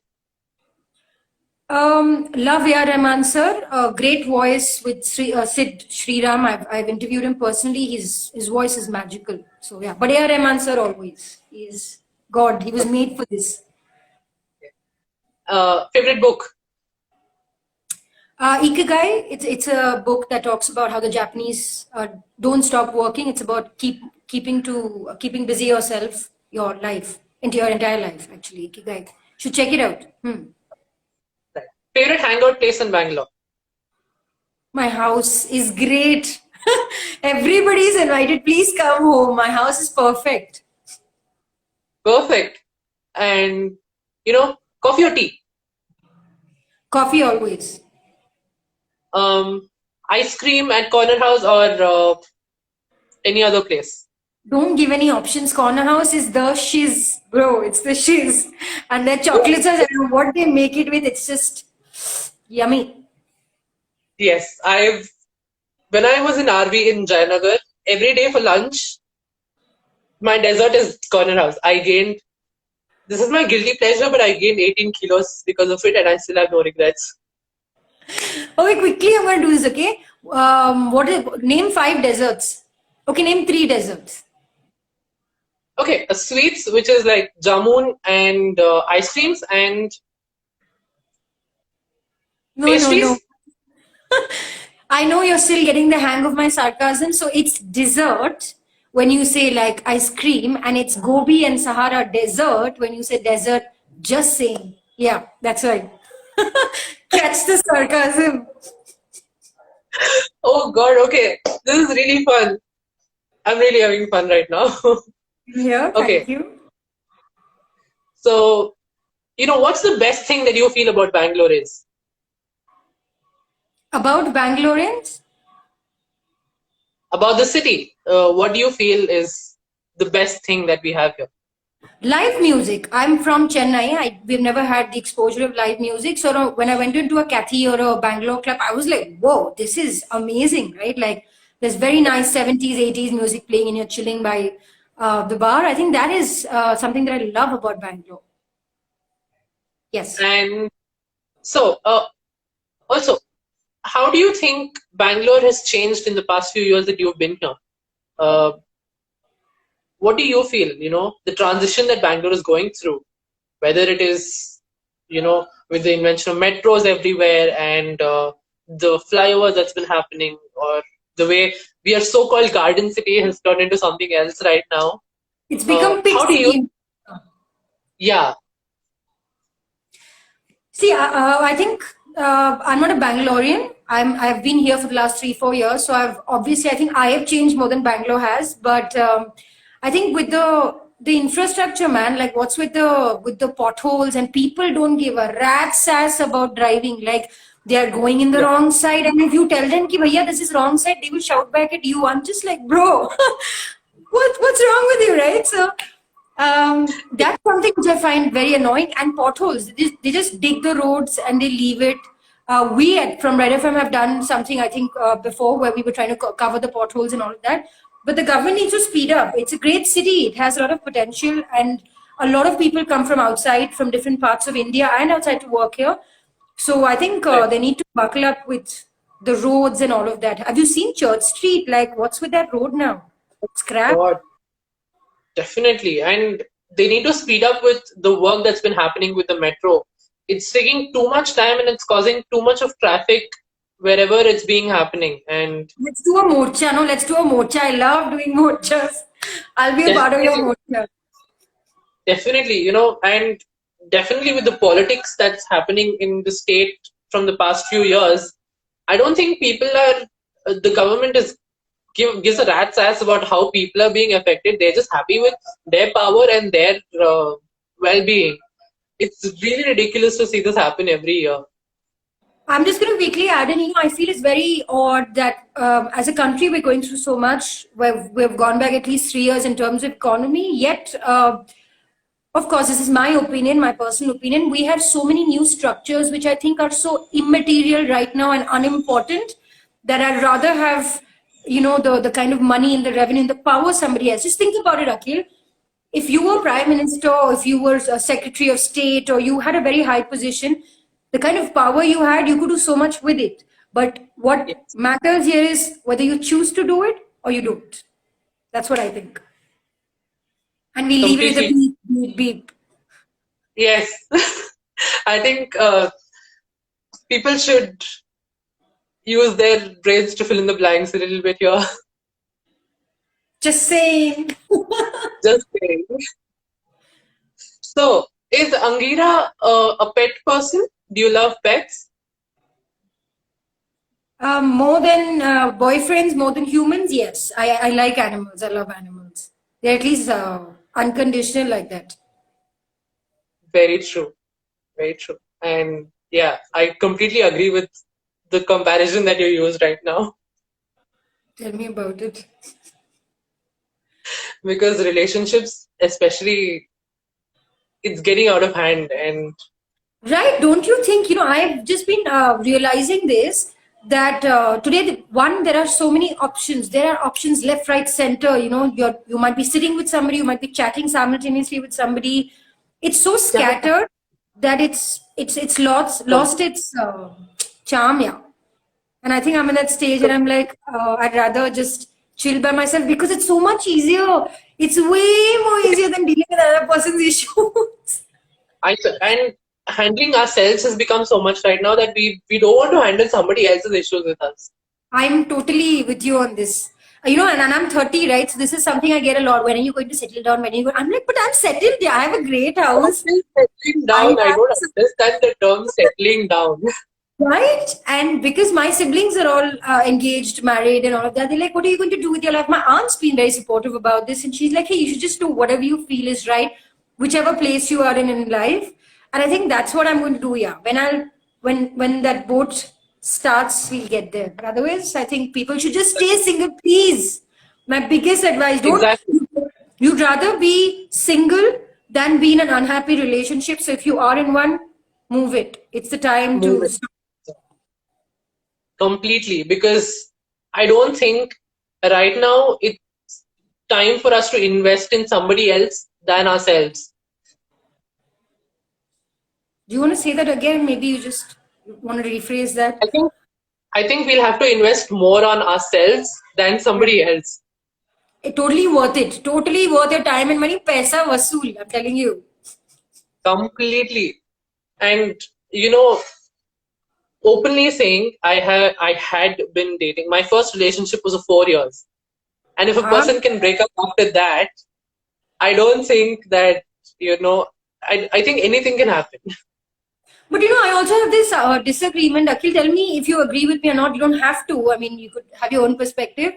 Love A.R. Rahman sir. Great voice with Sid Sriram. I've interviewed him personally. His voice is magical. So yeah. But A.R. Rahman sir always. He is God. He was made for this. Favorite book? Ikigai. It's a book that talks about how the Japanese don't stop working. It's about keeping busy yourself, your life, into your entire life. Actually, Ikigai. Should check it out. Favorite hangout place in Bangalore? My house is great. Everybody's invited. Please come home. My house is perfect. Perfect. And, you know, coffee or tea? Coffee always. Ice cream at Corner House or any other place? Don't give any options. Corner House is the shiz, bro. It's the shiz. And their chocolates are, I don't know what they make it with. It's just yummy. Yes, when I was in RV in Jayanagar, every day for lunch, my dessert is Corner House. This is my guilty pleasure, but I gained 18 kilos because of it and I still have no regrets. Okay, quickly I'm going to do this, okay? Name 5 desserts. Okay, name 3 desserts. Okay, sweets, which is like jamun and ice creams and pastries. No. I know you're still getting the hang of my sarcasm. So it's dessert when you say like ice cream, and it's Gobi and Sahara dessert when you say dessert. Just saying. Yeah, that's right. Catch the sarcasm. Oh God, okay. This is really fun. I'm really having fun right now. Yeah, okay. Thank you. So, you know, what's the best thing that you feel about Bangalore is? About Bangaloreans? About the city. What do you feel is the best thing that we have here? Live music. I'm from Chennai. We've never had the exposure of live music. So when I went into a Cathy or a Bangalore club, I was like, whoa, this is amazing, right? Like there's very nice 70s, 80s music playing and you're chilling by the bar. I think that is something that I love about Bangalore. Yes. And so, also, how do you think Bangalore has changed in the past few years that you've been here? What do you feel, you know, the transition that Bangalore is going through, whether it is, you know, with the invention of metros everywhere and the flyovers that's been happening, or the way we are so-called garden city has turned into something else right now? It's become big how do you? city. Yeah. See, I think I'm not a Bangalorean. I've been here for the last 3-4 years, so I think I have changed more than Bangalore has. But I think with the infrastructure, man, like what's with the potholes, and people don't give a rat's ass about driving. Like they are going in the Yeah. wrong side, and if you tell them ki bhaiya this is wrong side, they will shout back at you. I'm just like, bro, what's wrong with you, right? So that's something which I find very annoying. And potholes, they just dig the roads and they leave it. From Red FM have done something, I think, before, where we were trying to cover the potholes and all of that. But the government needs to speed up. It's a great city. It has a lot of potential, and a lot of people come from outside, from different parts of India and outside to work here. So I think Right. they need to buckle up with the roads and all of that. Have you seen Church Street? Like, what's with that road now? Scrap. God, definitely. And they need to speed up with the work that's been happening with the metro. It's taking too much time and it's causing too much of traffic wherever it's being happening. And Let's do a morcha. No, let's do a morcha. I love doing morchas. I'll be a part of your definitely, morcha. definitely, and definitely with the politics that's happening in the state from the past few years, I don't think the government gives a rat's ass about how people are being affected. They're just happy with their power and their well-being. It's really ridiculous to see this happen every year. I'm just going to quickly add in, I feel it's very odd that as a country, we're going through so much. We've gone back at least 3 years in terms of economy. Yet, of course, this is my opinion, my personal opinion. We have so many new structures which I think are so immaterial right now and unimportant that I'd rather have, the kind of money and the revenue and the power somebody has. Just think about it, Akhil. If you were prime minister, or if you were a secretary of state, or you had a very high position, the kind of power you had, you could do so much with it. But what Yes. matters here is whether you choose to do it or you don't. That's what I think. And we leave it at the Completely. beep, beep, beep. Yes. I think people should use their brains to fill in the blanks a little bit here. Just saying. Just saying. So, is Angira a pet person? Do you love pets? More than boyfriends, more than humans, yes. I like animals. I love animals. They're at least unconditional like that. Very true. Very true. And yeah, I completely agree with the comparison that you used right now, Tell me about it. because relationships, especially, it's getting out of hand. And Right? Don't you think? I've just been realizing this that today, there are so many options. There are options left, right, center. You might be sitting with somebody, you might be chatting simultaneously with somebody. It's so scattered that it's lost its charm. Yeah. And I think I'm in that stage, and I'm like, I'd rather just chill by myself because it's so much easier. It's way more easier than dealing with another person's issues. and handling ourselves has become so much right now that we don't want to handle somebody else's issues with us. I'm totally with you on this. And I'm 30, right? So this is something I get a lot. When are you going to settle down? When are you going? I'm like, but I'm settled. Yeah, I have a great What house. is settling I down? I have don't understand the term settling down. right, and because my siblings are all engaged, married, and all of that, they're like, "What are you going to do with your life?" My aunt's been very supportive about this, and she's like, "Hey, you should just do whatever you feel is right, whichever place you are in life." And I think that's what I'm going to do. Yeah, when that boat starts, we'll get there. But otherwise, I think people should just stay single, please. My biggest advice: don't. Exactly. You'd rather be single than be in an unhappy relationship. So if you are in one, move it. It's the time Move to. it completely, because I don't think right now it's time for us to invest in somebody else than ourselves. Do you want to say that again? Maybe you just want to rephrase that. I think I think we'll have to invest more on ourselves than Yeah. somebody else. Totally worth it. Totally worth your time and money. Paisa vasool. I'm telling you. Completely. And openly saying, I had been dating. My first relationship was of 4 years. And if a Ah, person can break up after that, I don't think that, I think anything can happen. But I also have this disagreement. Akhil, tell me if you agree with me or not. You don't have to. I mean, you could have your own perspective.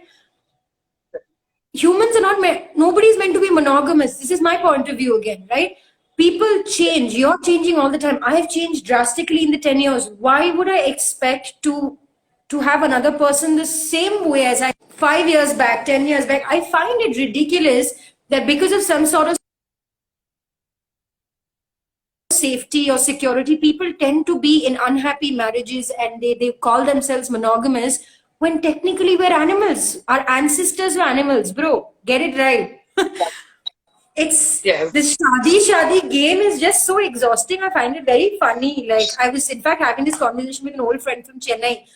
Humans are not nobody's meant to be monogamous. This is my point of view again, right? People change. You're changing all the time. I have changed drastically in the 10 years. Why would I expect to have another person the same way as I 5 years back, 10 years back? I find it ridiculous that because of some sort of safety or security, people tend to be in unhappy marriages and they call themselves monogamous when technically we're animals. Our ancestors were animals, bro. Get it right. It's Yes. this shadi game is just so exhausting. I find it very funny. Like, I was in fact having this conversation with an old friend from Chennai,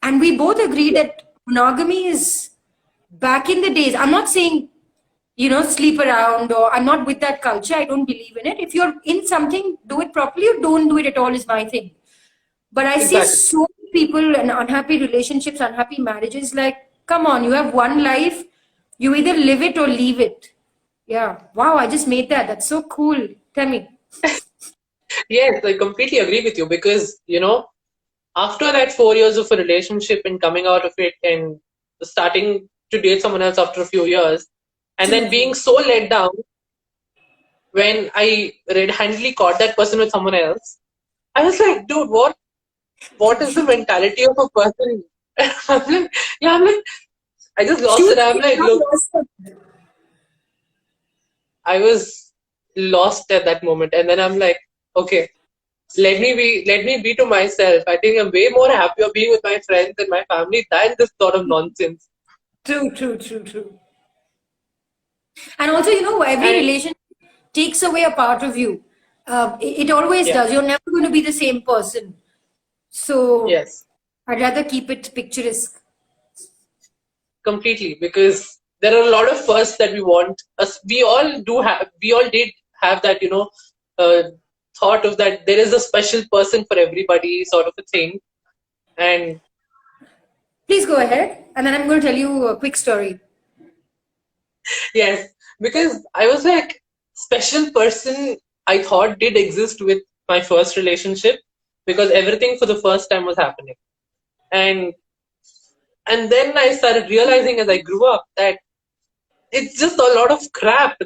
and we both agree that monogamy is back in the days. I'm not saying sleep around, or I'm not with that culture. I don't believe in it. If you're in something, do it properly, or don't do it at all is my thing. But I see Exactly. so many people in unhappy relationships, unhappy marriages. Like, come on, you have one life. You either live it or leave it. Yeah. Wow, I just made that. That's so cool. Tell me. Yes, I completely agree with you because, after that 4 years of a relationship and coming out of it and starting to date someone else after a few years, and then being so let down when I red-handedly caught that person with someone else, I was like, dude, what is the mentality of a person? I'm like, I just lost it. I'm like, look, I was lost at that moment, and then I'm like, okay, let me be to myself. I think I'm way more happier being with my friends and my family than this sort of nonsense. True, true, true, true. And also, every And relationship takes away a part of you. It always yeah, does. You're never going to be the same person. So yes, I'd rather keep it picturesque. completely. Because there are a lot of firsts that we want. Us, we all did have that, uh, thought of that there is a special person for everybody, sort of a thing. And Please go ahead. And then I'm going to tell you a quick story. yes, because I was like, special person I thought did exist with my first relationship because everything for the first time was happening. And and then I started realizing as I grew up that it's just a lot of crap.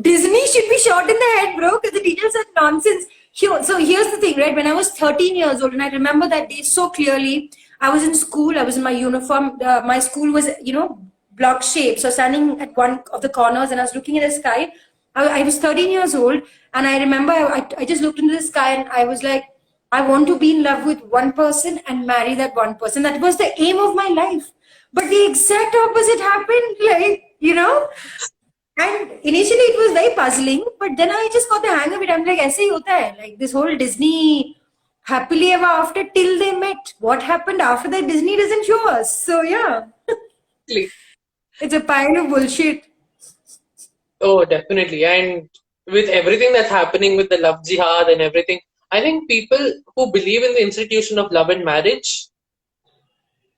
Disney should be shot in the head, bro, because the details are nonsense. So here's the thing, right? When I was 13 years old, and I remember that day so clearly, I was in school, I was in my uniform. My school was, block shaped. So standing at one of the corners and I was looking at the sky. I was 13 years old, and I remember I just looked into the sky and I was like, I want to be in love with one person and marry that one person. That was the aim of my life. But the exact opposite happened, and initially it was very puzzling, but then I just got the hang of it. I'm like, aise hi hota hai. Like this whole Disney happily ever after till they met. What happened after that, Disney doesn't show us. So yeah, it's a pile of bullshit. Oh, definitely. And with everything that's happening with the love jihad and everything, I think people who believe in the institution of love and marriage,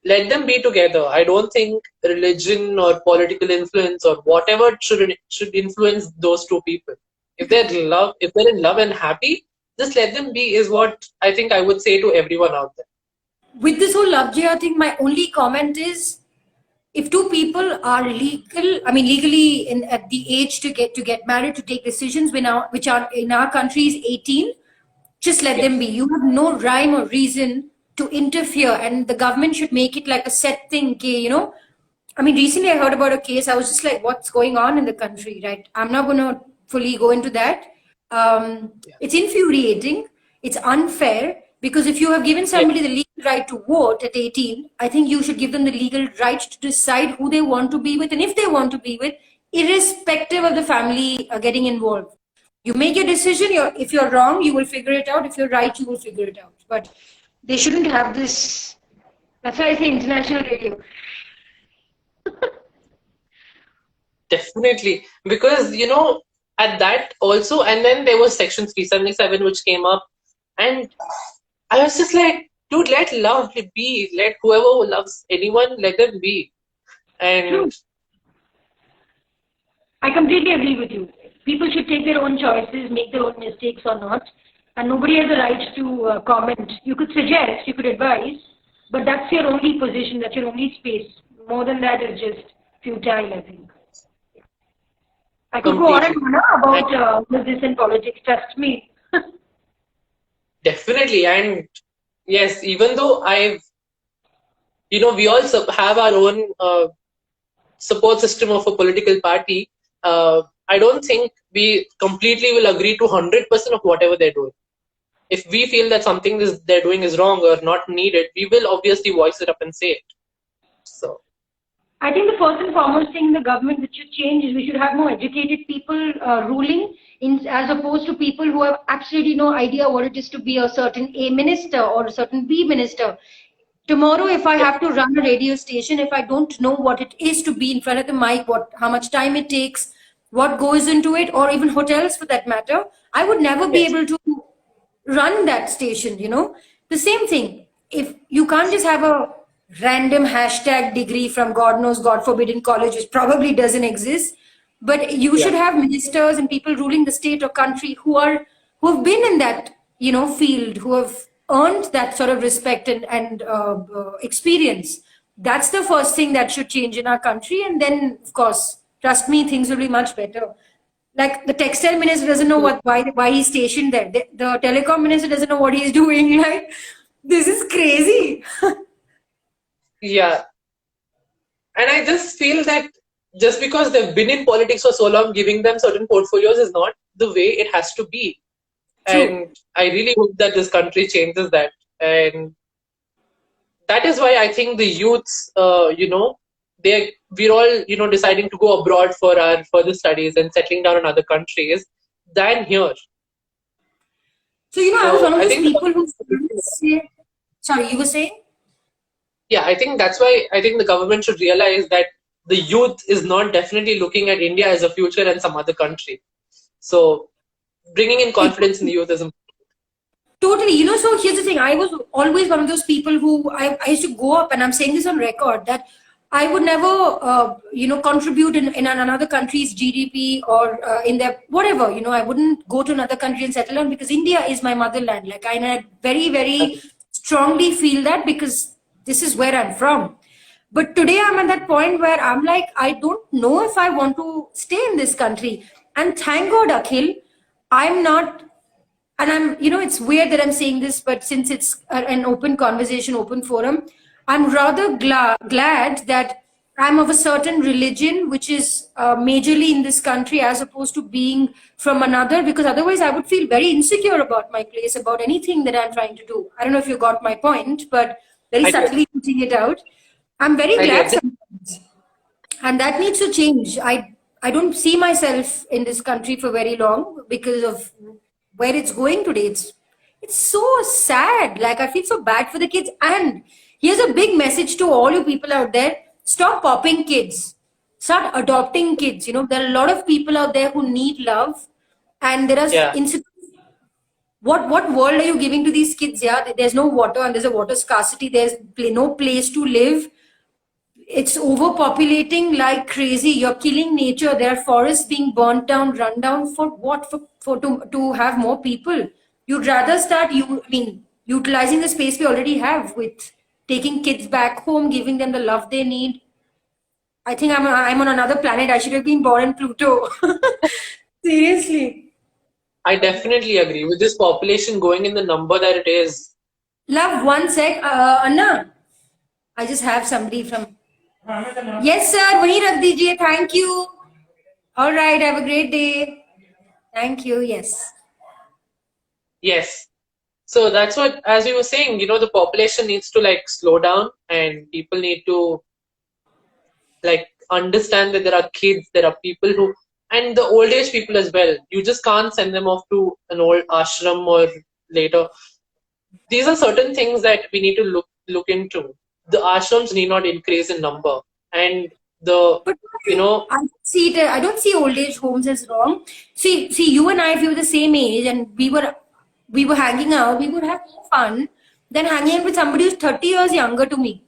let them be together. I don't think religion or political influence or whatever should influence those two people. If they're in love and happy, just let them be is what I think I would say to everyone out there. With this whole love jihad thing, my only comment is, if two people are legally at the age to get married, to take decisions which are in our country is 18, just let them Yes. be. You have no rhyme or reason to interfere, and the government should make it like a set thing. I mean, recently I heard about a case. I was just like, what's going on in the country, right? I'm not going to fully go into that. Yeah. It's infuriating. It's unfair because if you have given Yeah. somebody the legal right to vote at 18, I think you should give them the legal right to decide who they want to be with and if they want to be with, irrespective of the family getting involved. You make your decision. If you're wrong, you will figure it out. If you're right, you will figure it out. But they shouldn't have this. That's why I say international radio. Definitely. Because, at that also, and then there was Section 377 which came up, and I was just like, dude, let love be. Let whoever loves anyone, let them be. True. And I completely agree with you. people should take their own choices, make their own mistakes or not. And nobody has the right to comment. You could suggest, you could advise, but that's your only position, that's your only space. More than that is just futile, I think. I could go on and on about business and politics, trust me. Definitely. And yes, even though we all have our own support system of a political party, I don't think we completely will agree to 100% of whatever they're doing. If we feel that something they're doing is wrong or not needed, we will obviously voice it up and say it. So I think the first and foremost thing the government which should change is we should have more educated people ruling, as opposed to people who have absolutely no idea what it is to be a certain A minister or a certain B minister. Tomorrow, if I have to run a radio station, if I don't know what it is to be in front of the mic, how much time it takes, what goes into it, or even hotels for that matter, I would never be able to run that station, The same thing. If you can't just have a random hashtag degree from God knows, God forbidden college, which probably doesn't exist, but you should have ministers and people ruling the state or country who have been in that, field, who have earned that sort of respect and experience. That's the first thing that should change in our country. And then, of course, trust me, things will be much better. Like the textile minister doesn't know why he's stationed there. The telecom minister doesn't know what he's doing. Like, this is crazy. Yeah. And I just feel that just because they've been in politics for so long, giving them certain portfolios is not the way it has to be. True. And I really hope that this country changes that. And that is why I think the youths, we're all, deciding to go abroad for our further studies and settling down in other countries than here. So, I was one of those people who say, sorry, you were saying? Yeah, I think that's why I think the government should realize that the youth is not definitely looking at India as a future and some other country. So bringing in confidence in the youth is important. Totally. So here's the thing. I was always one of those people who I used to go up, and I'm saying this on record, that I would never, contribute in another country's GDP or in their whatever. I wouldn't go to another country and settle down because India is my motherland. Like I very, very strongly feel that because this is where I'm from. But today I'm at that point where I'm like, I don't know if I want to stay in this country. And thank God, Akhil, I'm not. And I'm, it's weird that I'm saying this, but since it's an open conversation, open forum, I'm rather glad that I'm of a certain religion, which is majorly in this country, as opposed to being from another, because otherwise I would feel very insecure about my place, about anything that I'm trying to do. I don't know if you got my point, but very subtly putting it out. I'm very glad sometimes. And that needs to change. I don't see myself in this country for very long because of where it's going today. It's so sad. Like, I feel so bad for the kids. And here's a big message to all you people out there. Stop popping kids. Start adopting kids. There are a lot of people out there who need love. And there are what world are you giving to these kids? Yeah, there's no water and there's a water scarcity. There's no place to live. It's overpopulating like crazy. You're killing nature. There are forests being burnt down, run down. For what? To have more people. You'd rather start utilizing the space we already have with taking kids back home, giving them the love they need. I think I'm on another planet. I should have been born in Pluto. Seriously. I definitely agree with this population going in the number that it is. Love, one sec. Anna, I just have somebody from... Yes, sir. Wahi rakh dijiye. Thank you. All right. Have a great day. Thank you. Yes. Yes. So that's what, as we were saying, the population needs to slow down, and people need to understand that there are kids, there are people who, and the old age people as well. You just can't send them off to an old ashram or later. These are certain things that we need to look into. The ashrams need not increase in number, and I don't see old age homes as wrong. See, you and I, if we were the same age and we were hanging out, we would have more fun than hanging out with somebody who's 30 years younger to me.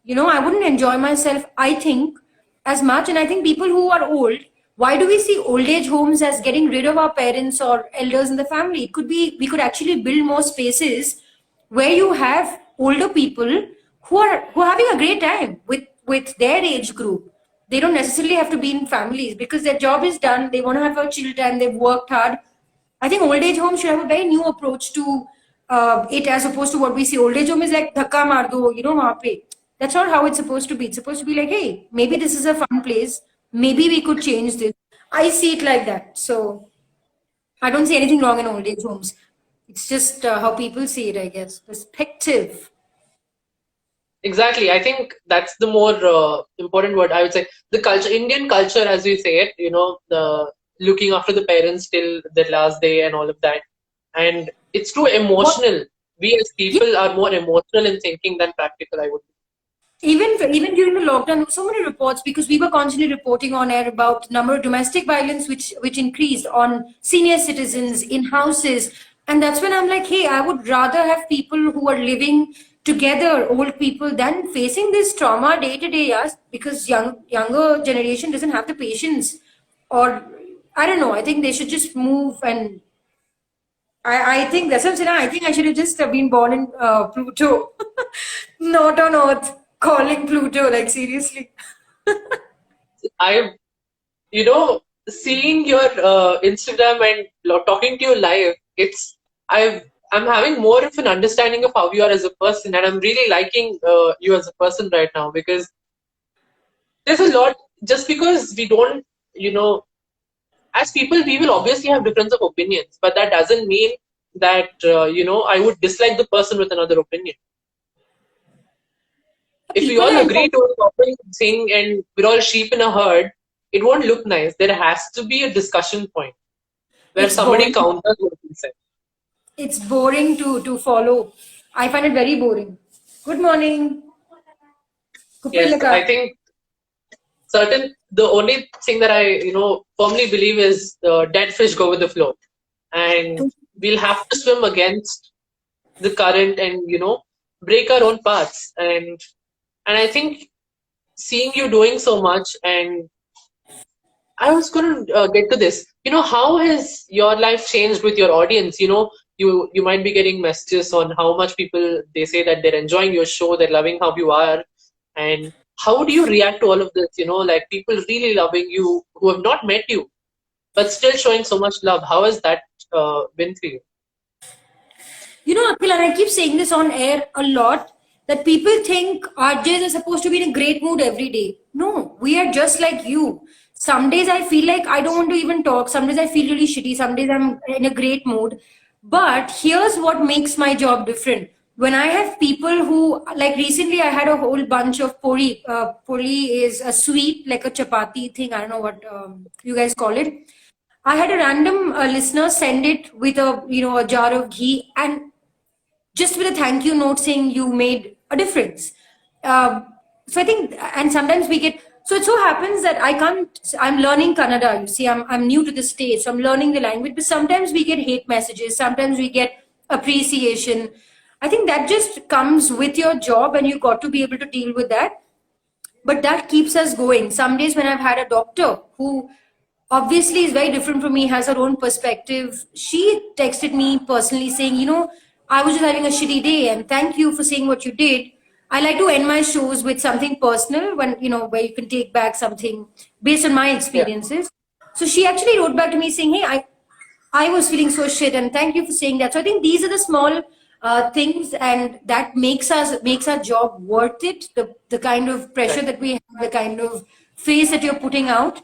I wouldn't enjoy myself, I think, as much. And I think people who are old, Why do we see old age homes as getting rid of our parents or elders in the family? It could be we could actually build more spaces where you have older people who are having a great time with their age group. They don't necessarily have to be in families because their job is done. They want to have a chill time. They've worked hard. I think old age home should have a very new approach to it as opposed to what we see. Old age home is like dhakka maar do, wahan pe. That's not how it's supposed to be. It's supposed to be like, hey, maybe this is a fun place. Maybe we could change this. I see it like that. So I don't see anything wrong in old age homes. It's just how people see it, I guess. Perspective. Exactly. I think that's the more important word. I would say the culture, Indian culture, as we say it, the looking after the parents till their last day and all of that. And it's too What? emotional. We as Yeah, people are more emotional in thinking than practical, I would. even during the lockdown, there were so many reports because we were constantly reporting on air about number of domestic violence which increased on senior citizens in houses, and that's when I'm like, hey, I would rather have people who are living together, old people, than facing this trauma day to day. Yes, because younger generation doesn't have the patience, or I don't know. I think they should just move and. I think that's what I'm saying. I think I should have just been born in Pluto, not on Earth, calling Pluto, like seriously. I, seeing your Instagram and talking to you live, I'm having more of an understanding of how you are as a person, and I'm really liking you as a person right now because there's a lot. Just because we don't, as people, we will obviously have difference of opinions, but that doesn't mean that I would dislike the person with another opinion. If we People all are agree entitled. to a topic thing and we're all sheep in a herd, it won't look nice. There has to be a discussion point where It's somebody boring. counters what we said. It's boring to follow. I find it very boring. Good morning. Yes, Kupilaka. I think the only thing that I firmly believe is dead fish go with the flow, and we'll have to swim against the current and break our own paths. And I think seeing you doing so much, and I was going to get to this. How has your life changed with your audience? You might be getting messages on how much people they say that they're enjoying your show, they're loving how you are, and how do you react to all of this? Like people really loving you who have not met you, but still showing so much love. How has that been for you? Akhil, and I keep saying this on air a lot that people think RJs are supposed to be in a great mood every day. No, we are just like you. Some days I feel like I don't want to even talk. Some days I feel really shitty. Some days I'm in a great mood. But here's what makes my job different. When I have people who, like recently, I had a whole bunch of pori. Pori is a sweet, like a chapati thing. I don't know what you guys call it. I had a random listener send it with a jar of ghee and just with a thank you note saying you made a difference. So I think, and sometimes we get. So it so happens that I can't. I'm learning Kannada. You see, I'm new to the state, so I'm learning the language. But sometimes we get hate messages. Sometimes we get appreciation. I think that just comes with your job, and you got to be able to deal with that, but that keeps us going. Some days when I've had a doctor who obviously is very different from me, has her own perspective, she texted me personally saying, I was just having a shitty day and thank you for saying what you did. I like to end my shows with something personal when, where you can take back something based on my Yeah. experiences. So she actually wrote back to me saying, hey, I was feeling so shit, and thank you for saying that. So I think these are the small things, and that makes our job worth it. The kind of pressure Right. that we have, the kind of face that you're putting out,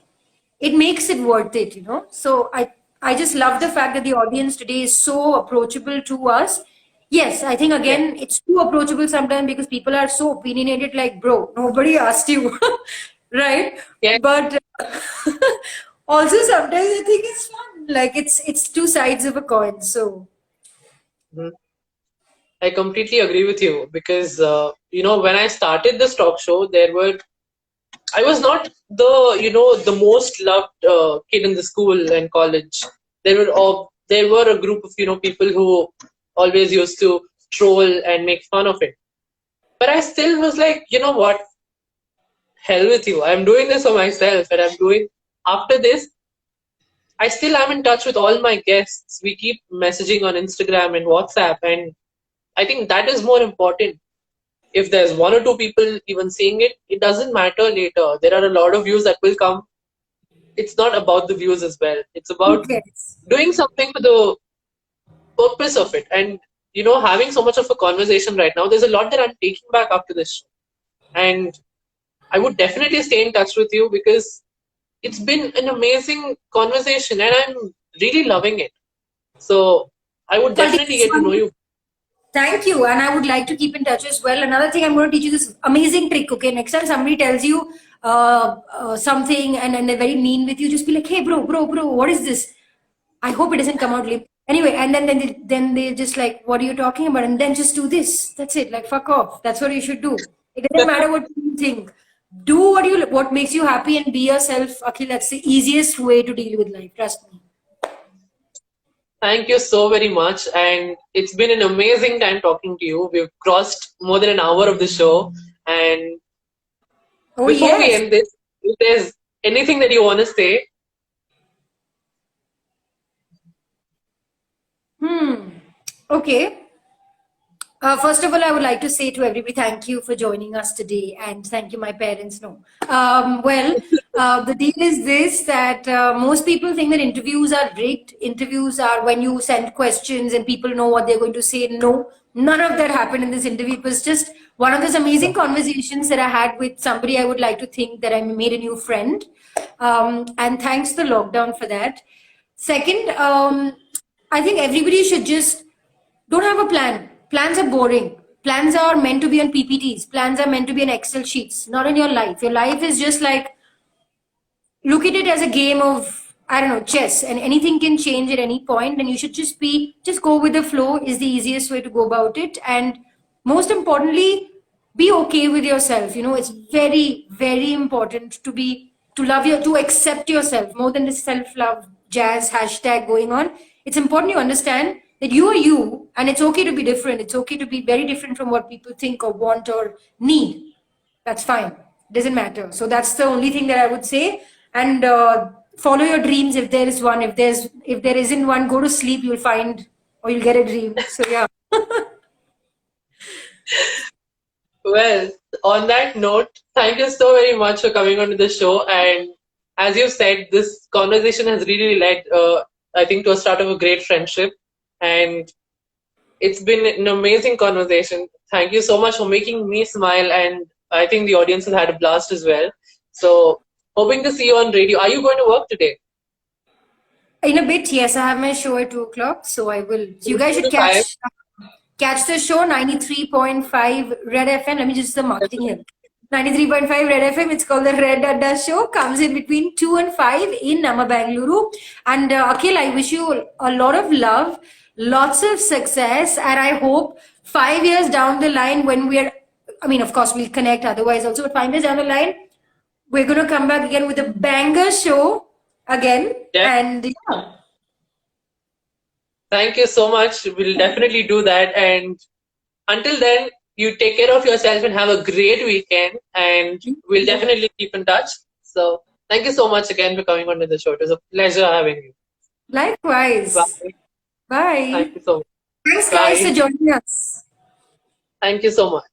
it makes it worth it. So I just love the fact that the audience today is so approachable to us. Yes, I think Yeah. again it's too approachable sometimes because people are so opinionated. Like, bro, nobody asked you, right? Yeah. But also sometimes I think it's fun. Like it's two sides of a coin. So Mhm. I completely agree with you because when I started this talk show, I was not the most loved kid in the school and college. There were a group of people who always used to troll and make fun of it. But I still was like, you know what? Hell with you. I'm doing this for myself, and I'm doing after this, I still am in touch with all my guests. We keep messaging on Instagram and WhatsApp, and I think that is more important. If there's one or two people even seeing it, it doesn't matter later. There are a lot of views that will come. It's not about the views as well. It's about Yes. doing something for the purpose of it. And, having so much of a conversation right now, there's a lot that I'm taking back after this show. And I would definitely stay in touch with you because it's been an amazing conversation and I'm really loving it. So I would So I'll take definitely this get to know one. you. Thank you. And I would like to keep in touch as well. Another thing, I'm going to teach you this amazing trick. Okay. Next time somebody tells you something and they're very mean with you, just be like, hey, bro, what is this? I hope it doesn't come out late. Anyway, and then they just like, what are you talking about? And then just do this. That's it. Like, fuck off. That's what you should do. It doesn't matter what you think. Do what makes you happy and be yourself. Akhil, that's the easiest way to deal with life. Trust me. Thank you so very much. And it's been an amazing time talking to you. We've crossed more than an hour of the show. And Oh before we yes. end this, if there's anything that you want to say, Okay. First of all, I would like to say to everybody, thank you for joining us today, and thank you, my parents. No, the deal is this: that most people think that interviews are rigged. Interviews are when you send questions and people know what they're going to say. No, none of that happened in this interview. It was just one of those amazing conversations that I had with somebody. I would like to think that I made a new friend, and thanks to the lockdown for that. Second, I think everybody should just don't have a plan. Plans are boring. Plans are meant to be on PPTs. Plans are meant to be on Excel sheets, not in your life. Your life is just like look at it as a game of, I don't know, chess, and anything can change at any point. And you should just go with the flow is the easiest way to go about it. And most importantly, be okay with yourself. It's very, very important to love to accept yourself more than this self love jazz hashtag going on. It's important you understand that you are you, and it's okay to be different. It's okay to be very different from what people think or want or need. That's fine. Doesn't matter. So that's the only thing that I would say. And follow your dreams if there is one. If there isn't one, go to sleep. You'll find or you'll get a dream. So yeah. well, on that note, thank you so very much for coming onto the show. And as you said, this conversation has really led, I think, to a start of a great friendship. And it's been an amazing conversation. Thank you so much for making me smile. And I think the audience has had a blast as well. So, hoping to see you on radio. Are you going to work today? In a bit, yes, I have my show at 2 o'clock. So I will. So you guys 2 should to 5. catch the show 93.5 Red FM. Let me just do the marketing here. 93.5 Red FM. It's called the Red Adda Show. Comes in between 2 and 5 in Nama Bangalore. And Akhil, I wish you a lot of love, lots of success, and I hope 5 years down the line when I mean, of course, we'll connect otherwise also, but 5 years down the line, we're going to come back again with a banger show again. Yeah. And yeah. Thank you so much. We'll definitely do that. And until then, you take care of yourself and have a great weekend. And we'll definitely keep in touch. So thank you so much again for coming onto the show. It was a pleasure having you. Likewise. Bye. Bye. Thank you so much. Thanks, guys, Bye. for joining us. Thank you so much.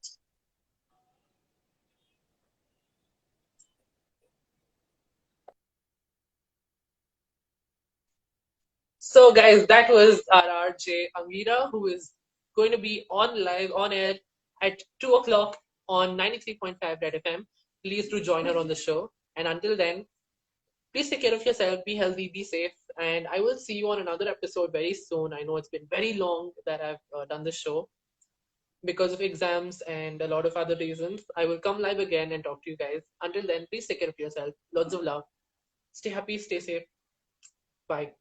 So, guys, that was our RJ Angira, who is going to be on live, on air at 2 o'clock on 93.5 Red FM. Please do join her on the show. And until then, please take care of yourself, be healthy, be safe. And I will see you on another episode very soon. I know it's been very long that I've done the show because of exams and a lot of other reasons. I will come live again and talk to you guys. Until then, please take care of yourself. Lots of love. Stay happy, stay safe. Bye.